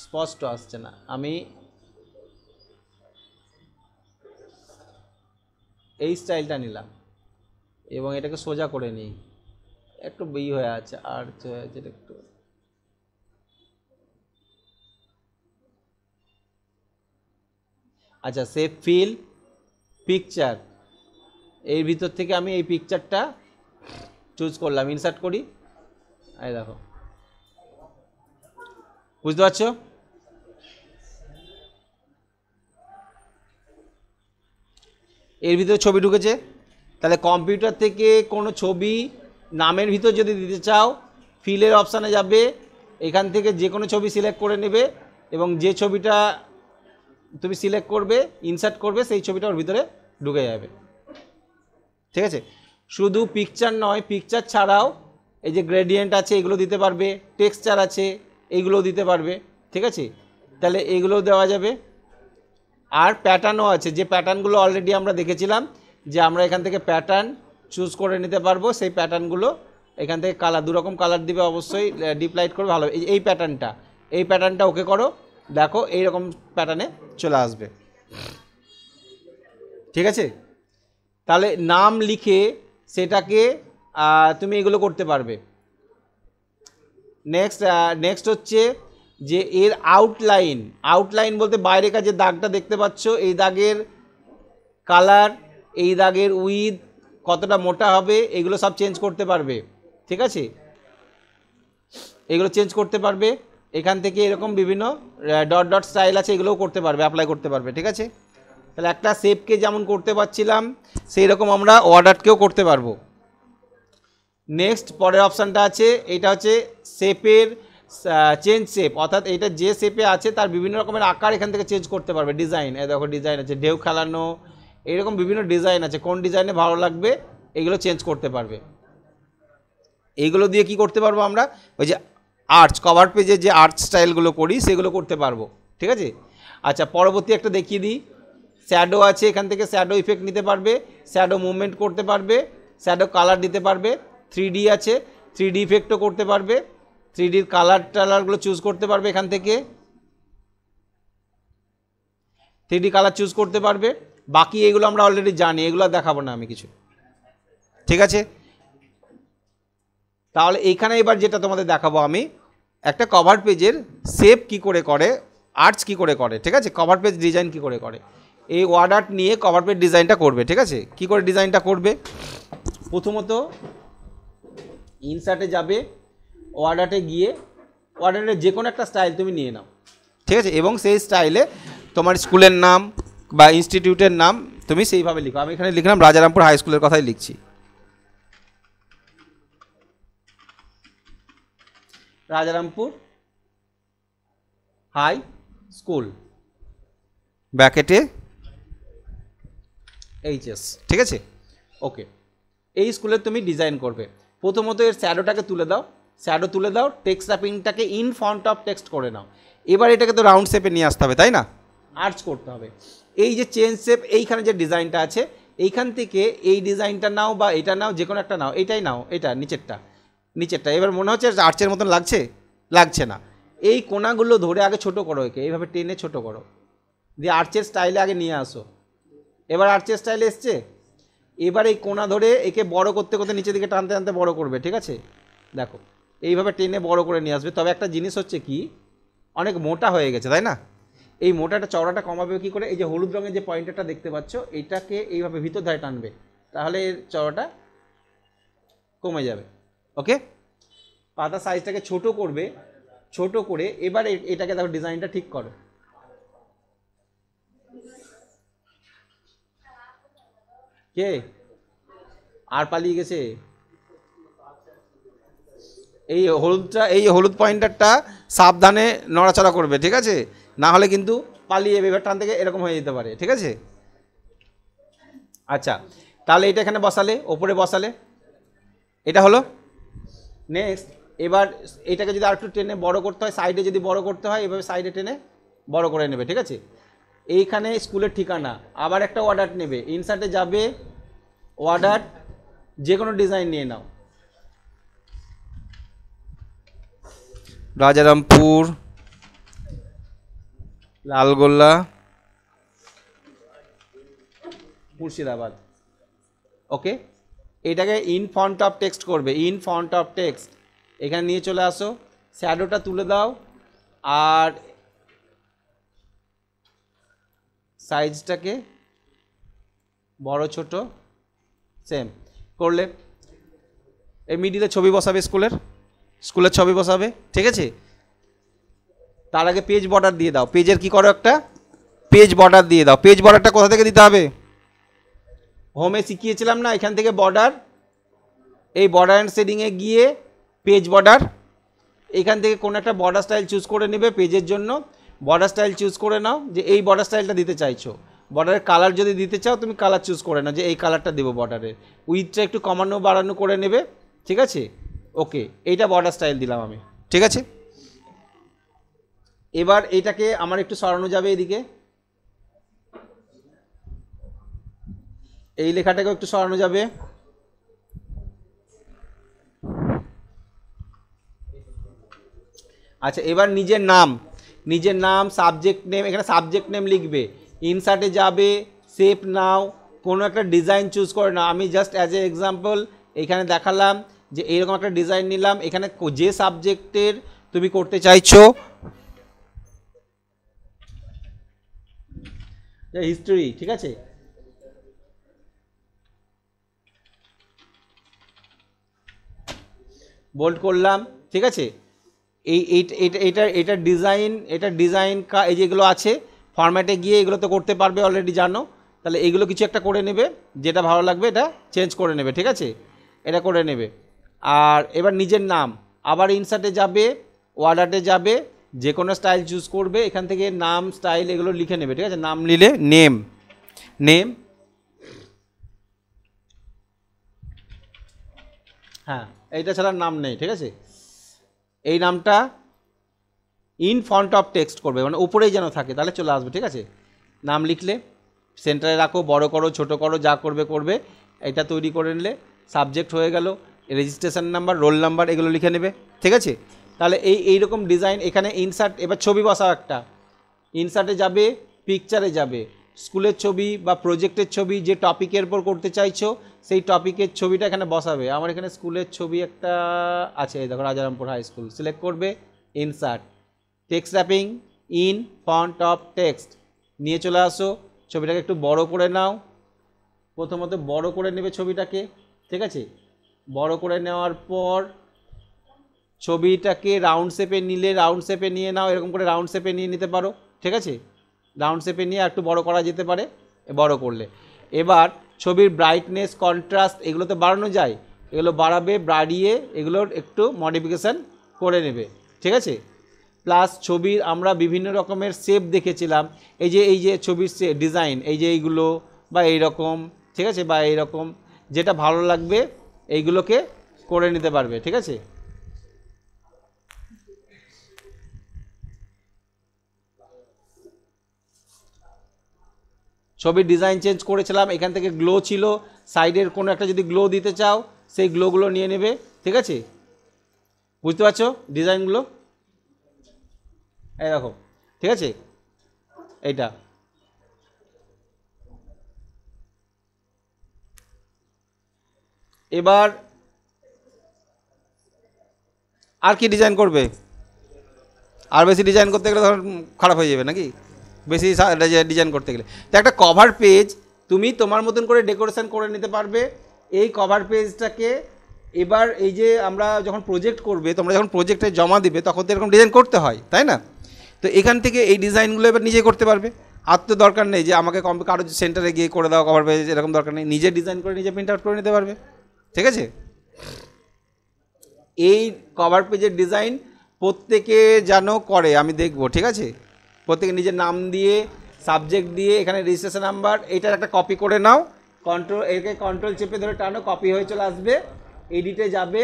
স্পষ্ট আসছে না, আমি এই স্টাইলটা নিলাম এবং এটাকে সোজা করে নিই, একটু বই হয়ে আছে আর যেটা একটু, আচ্ছা সেভ ফিল পিকচার, এর ভিতর থেকে আমি এই পিকচারটা চুজ করলাম, ইনসার্ট করি, এই দেখো, বুঝতে পারছো? এর ভিতরে ছবি ঢুকেছে, তাহলে কম্পিউটার থেকে কোনো ছবি নামের ভিতর যদি দিতে চাও ফিলের অপশানে যাবে, এখান থেকে যে কোনো ছবি সিলেক্ট করে নেবে এবং যে ছবিটা তুমি সিলেক্ট করবে ইনসার্ট করবে সেই ছবিটা ওর ভিতরে ঢুকে যাবে, ঠিক আছে? শুধু পিকচার নয়, পিকচার ছাড়াও এই যে গ্রেডিয়েন্ট আছে এগুলো দিতে পারবে, টেক্সচার আছে এইগুলোও দিতে পারবে, ঠিক আছে? তাহলে এগুলোও দেওয়া যাবে। আর প্যাটার্নও আছে, যে প্যাটার্নগুলো অলরেডি আমরা দেখেছিলাম যে আমরা এখান থেকে প্যাটার্ন চুজ করে নিতে পারবো, সেই প্যাটার্নগুলো এখান থেকে কালার, দুরকম কালার দিবে অবশ্যই, ডিপ লাইট করবে ভালো, এই প্যাটার্নটা ওকে করো, দেখো এইরকম প্যাটার্নে চলে আসবে, ঠিক আছে? তাহলে নাম লিখে সেটাকে তুমি এগুলো করতে পারবে। নেক্সট হচ্ছে যে এর আউটলাইন বলতে বাইরে যে দাগটা দেখতে পাচ্ছ, এই দাগের কালার, এই দাগের উইথ কতটা মোটা হবে এগুলো সব চেঞ্জ করতে পারবে, ঠিক আছে? এগুলো চেঞ্জ করতে পারবে এখান থেকে এরকম বিভিন্ন ডট ডট স্টাইল আছে, এগুলোও করতে পারবে, অ্যাপ্লাই করতে পারবে। ঠিক আছে, তাহলে একটা শেপকে যেমন করতে পারছিলাম সেই রকম আমরা ওয়ার্ডারকেও করতে পারবো। নেক্সট পরের অপশানটা আছে, এটা হচ্ছে শেপের চেঞ্জ শেপ, অর্থাৎ এটা যে শেপে আছে তার বিভিন্ন রকমের আকার এখান থেকে চেঞ্জ করতে পারবে। ডিজাইন, দেখো ডিজাইন আছে, ঢেউ খেলানো, এরকম বিভিন্ন ডিজাইন আছে, কোন ডিজাইনে ভালো লাগবে এগুলো চেঞ্জ করতে পারবে। এইগুলো দিয়ে কি করতে পারবো আমরা, ওই যে আর্চ কভার পেজে যে আর্চ স্টাইলগুলো করি সেগুলো করতে পারবো। ঠিক আছে, আচ্ছা পরবর্তী একটা দেখিয়ে দিই। শ্যাডো আছে, এখান থেকে শ্যাডো ইফেক্ট নিতে পারবে, শ্যাডো মুভমেন্ট করতে পারবে, শ্যাডো কালার দিতে পারবে। 3D আছে, 3D ইফেক্টও করতে পারবে, 3Dর কালার টালারগুলো চুজ করতে পারবে এখান থেকে, 3D কালার চুজ করতে পারবে। বাকি এগুলো আমরা অলরেডি জানি, এগুলো দেখাবো না আমি কিছু। ঠিক আছে, তাহলে এইখানে এবার যেটা তোমাদের দেখাবো আমি, একটা কভার পেজের শেপ কি করে করে, আর্টস কি করে করে। ঠিক আছে, কভার পেজ ডিজাইন কি করে করে, এই ওয়ার্ড আর্ট নিয়ে কভার পেজ ডিজাইনটা করবে। ঠিক আছে, কি করে ডিজাইনটা করবে, প্রথমত ইনসার্টে যাবে, ওয়ার্ড আর্টে গিয়ে ওয়ার্ড আর্টের যে কোনো একটা স্টাইল তুমি নিয়ে নাও। ঠিক আছে, এবং সেই স্টাইলে তোমার স্কুলের নাম বা ইনস্টিটিউটের নাম তুমি সেইভাবে লিখো। আমি এখানে লিখলাম রাজারামপুর হাই স্কুলের কথাই লিখছি। রাজারামপুর হাই স্কুল ব্র্যাকেটে এইচএস। ঠিক আছে, ওকে, এই স্কুলের তুমি ডিজাইন করবে। প্রথমত এর শ্যাডোটাকে তুলে দাও, শ্যাডো তুলে দাও, টেক্সট র্যাপিংটাকে ইন ফ্রন্ট অফ টেক্সট করে নাও। এবার এটাকে তো রাউন্ড শেপে নিয়ে আসতে হবে, তাই না, আর্চ করতে হবে। এই যে চেঞ্জ শেপ, এইখানে যে ডিজাইনটা আছে এইখান থেকে এই ডিজাইনটা নাও বা এটা নাও, যে কোনো একটা নাও, এটাই নাও, এটা নিচেরটা, নিচেরটা। এবার মনে হচ্ছে আর্চের মতন লাগছে, লাগছে না। এই কোনাগুলো ধরে আগে ছোট করো, একে এইভাবে টেনে ছোট করো, দিয়ে আর্চের স্টাইলে আগে নিয়ে আসো। এবার আর্চের স্টাইলে এসছে, এবার এই কোনা ধরে একে বড় করতে করতে নিচের দিকে টানতে টানতে বড় করবে। ঠিক আছে, দেখো এইভাবে টেনে বড় করে নিয়ে আসবে। তবে একটা জিনিস হচ্ছে কি, অনেক মোটা হয়ে গেছে, তাই না, এই মোটাটা চওড়াটা কমাবে কি করে, এই যে হলুদ রঙের যে পয়েন্টারটা দেখতে পাচ্ছ এটাকে এইভাবে ভিতর ধারে টানবে, তাহলে এর চওড়াটা কমে যাবে। ওকে, পাতা সাইজটাকে ছোট করবে, ছোট করে এবার এটাকে দেখো ডিজাইনটা ঠিক করো। কে আর পালিয়ে গেছে, এই হলুদটা, এই হলুদ পয়েন্টারটা সাবধানে নড়াচড়া করবে। ঠিক আছে, না হলে কিন্তু পালিয়ে এবার টান থেকে এরকম হয়ে যেতে পারে। ঠিক আছে, আচ্ছা তাহলে এটা এখানে বসালে, ওপরে বসালে, এটা হলো। নেক্সট এবার এটাকে যদি আরেকটু টেনে বড় করতে হয়, সাইডে যদি বড় করতে হয় এভাবে সাইডে টেনে বড় করে নেবে। ঠিক আছে, এইখানে স্কুলের ঠিকানা, আবার একটা অর্ডার নেবে, ইনসার্টে যাবে, অর্ডার যে কোনো ডিজাইন নিয়ে নাও, রাজারামপুর লালগোল্লা মুর্শিদাবাদ। ওকে, এটাকে ইন ফন্ট অফ টেক্সট করবে, ইন ফন্ট অফ টেক্সট এখানে নিয়ে চলে আসো, শ্যাডোটা তুলে দাও, আর সাইজটাকে বড় ছোট সেম করলে। এই মিডিলে ছবি বসাবে, স্কুলের ছবি বসাবে। ঠিক আছে, তার আগে পেজ বর্ডার দিয়ে দাও, পেজের কি করো, একটা পেজ বর্ডার দিয়ে দাও। পেজ বর্ডারটা কোথা থেকে দিতে হবে, হোমে শিখিয়েছিলাম না, এখান থেকে বর্ডার, এই বর্ডার অ্যান্ড শেডিংয়ে গিয়ে পেজ বর্ডার, এখান থেকে কোনো একটা বর্ডার স্টাইল চুজ করে নেবে পেজের জন্য। বর্ডার স্টাইল চুজ করে নাও যে এই বর্ডার স্টাইলটা দিতে চাইছো। বর্ডারের কালার যদি দিতে চাও তুমি কালার চুজ করে নাও যে এই কালারটা দেবো বর্ডারের, উইথটা একটু কমানো বাড়ানো করে নেবে। ঠিক আছে, ওকে, এইটা বর্ডার স্টাইল দিলাম আমি। ঠিক আছে, এবার এটাকে আমার একটু সরানো যাবে এদিকে, এই লেখাটাকেও একটু সরানো যাবে। আচ্ছা এবার নিজের নাম সাবজেক্ট নেম, এখানে সাবজেক্ট নেম লিখবে, ইনসার্টে যাবে, শেপ নাও, কোনো একটা ডিজাইন চুজ করে নাও। আমি জাস্ট অ্যাজ এ এক্সাম্পল এখানে দেখালাম যে এইরকম একটা ডিজাইন নিলাম, এখানে যে সাবজেক্টের তুমি করতে চাইছো, হিস্ট্রি। ঠিক আছে, বোল্ড করলাম। ঠিক আছে, এটা ডিজাইন, এই যেগুলো আছে ফরম্যাটে গিয়ে এগুলো তো করতে পারবে, অলরেডি জানো। তাহলে এইগুলো কিছু একটা করে নেবে, যেটা ভালো লাগবে এটা চেঞ্জ করে নেবে, ঠিক আছে, এটা করে নেবে। আর এবার নিজের নাম, আবার ইনসার্টে যাবে, ওয়ার্ডার্টে যাবে, যে কোনো স্টাইল চুজ করবে, এখান থেকে নাম, স্টাইল এগুলো লিখে নেবে, ঠিক আছে। নাম নিলে নেম, হ্যাঁ এইটা ছাড়া নাম নেই, ঠিক আছে। এই নামটা ইন ফ্রন্ট অফ টেক্সট করবে, মানে উপরেই যেন থাকে, তাহলে চলে আসবে, ঠিক আছে। নাম লিখলে সেন্টারে রাখো, বড় করো, ছোট করো, যা করবে। এটা তৈরি করে নিলে সাবজেক্ট হয়ে গেল, রেজিস্ট্রেশন নাম্বার, রোল নাম্বার এগুলো লিখে নেবে, ঠিক আছে। তাহলে এইরকম ডিজাইন। এখানে ইনসার্ট, এবার ছবি বসাও একটা, ইনসার্টে যাবে, পিকচারে যাবে, স্কুলের ছবি বা প্রজেক্টের ছবি, যে টপিকের উপর করতে চাইছো সেই টপিকের ছবিটা এখানে বসাবে। আমার এখানে স্কুলের ছবি একটা আছে, দেখো রাজারামপুর হাই স্কুল, সিলেক্ট করবে, insert, text wrapping, in font of text নিয়ে চলে আসো। ছবিটাকে একটু বড় করে নাও, প্রথমত বড় করে নেবে ছবিটাকে, ঠিক আছে। বড় করে নেওয়ার পর ছবিটাকে রাউন্ড শেপে নিলে রাউন্ড শেপে নিয়ে নাও, এরকম করে রাউন্ড শেপে নিয়ে নিতে পারো, ঠিক আছে। রাউন্ড শেপে নিয়ে একটু বড় করা যেতে পারে, বড় করলে। এবার ছবির ব্রাইটনেস, কন্ট্রাস্ট এগুলো তো বাড়ানো যায়, এগুলো বাড়াবে, বাড়িয়ে এগুলোর একটু মডিফিকেশান করে নেবে, ঠিক আছে। প্লাস ছবির আমরা বিভিন্ন রকমের শেপ দেখেছিলাম, এই যে ছবির ডিজাইন, এই যে এইগুলো বা এইরকম, ঠিক আছে, বা এইরকম যেটা ভালো লাগবে এইগুলোকে করে নিতে পারবে, ঠিক আছে। ছবির ডিজাইন চেঞ্জ করেছিলাম, এখান থেকে গ্লো ছিল, সাইডের কোনো একটা যদি গ্লো দিতে চাও সেই গ্লোগুলো নিয়ে নেবে, ঠিক আছে। বুঝতে পারছো ডিজাইনগুলো, এই দেখো, ঠিক আছে। এইটা এবার আর কি ডিজাইন করবে? আর বেশি ডিজাইন করতে গেলে ধর খারাপ হয়ে যাবে নাকি, বেশি ডিজাইন করতে গেলে। তো একটা কভার পেজ তুমি তোমার মতন করে ডেকোরেশন করে নিতে পারবে। এই কভার পেজটাকে এবার এই যে আমরা যখন প্রজেক্ট করবে, তোমরা যখন প্রজেক্টে জমা দিবে তখন তো এরকম ডিজাইন করতে হয়, তাই না? তো এখান থেকে এই ডিজাইনগুলো এবার নিজে করতে পারবে। আর তো দরকার নেই যে আমাকে কারো সেন্টারে গিয়ে করে দাও কভার পেজ, এরকম দরকার নেই, নিজে ডিজাইন করে নিজে প্রিন্ট আউট করে নিতে পারবে, ঠিক আছে। এই কভার পেজের ডিজাইন প্রত্যেকে যেন করে, আমি দেখব, ঠিক আছে। প্রত্যেকে নিজের নাম দিয়ে, সাবজেক্ট দিয়ে, এখানে রেজিস্ট্রেশন নাম্বার, এইটার একটা কপি করে নাও, কন্ট্রোল চেপে ধরে টানো, কপি হয়ে চলে আসবে। এডিটে যাবে,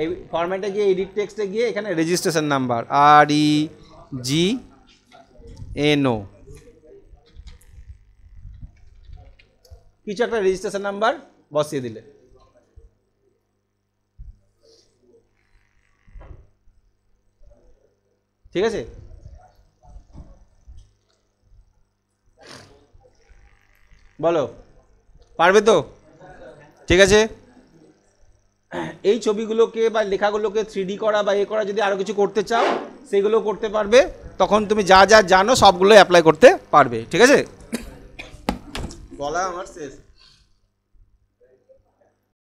এই ফরম্যাটে গিয়ে এডিট টেক্সটে গিয়ে এখানে রেজিস্ট্রেশন নাম্বার, REGNO কিছু একটা রেজিস্ট্রেশন নাম্বার বসিয়ে দিলে, ঠিক আছে। বলো পারবে তো? ঠিক আছে। এই ছবিগুলোকে বা লেখাগুলোকে 3D করা বা করা, যদি আরও কিছু করতে চাও সেগুলো করতে পারবে। তখন তুমি যা যা জানো সবগুলো অ্যাপ্লাই করতে পারবে, ঠিক আছে। বলা আমার শেষ।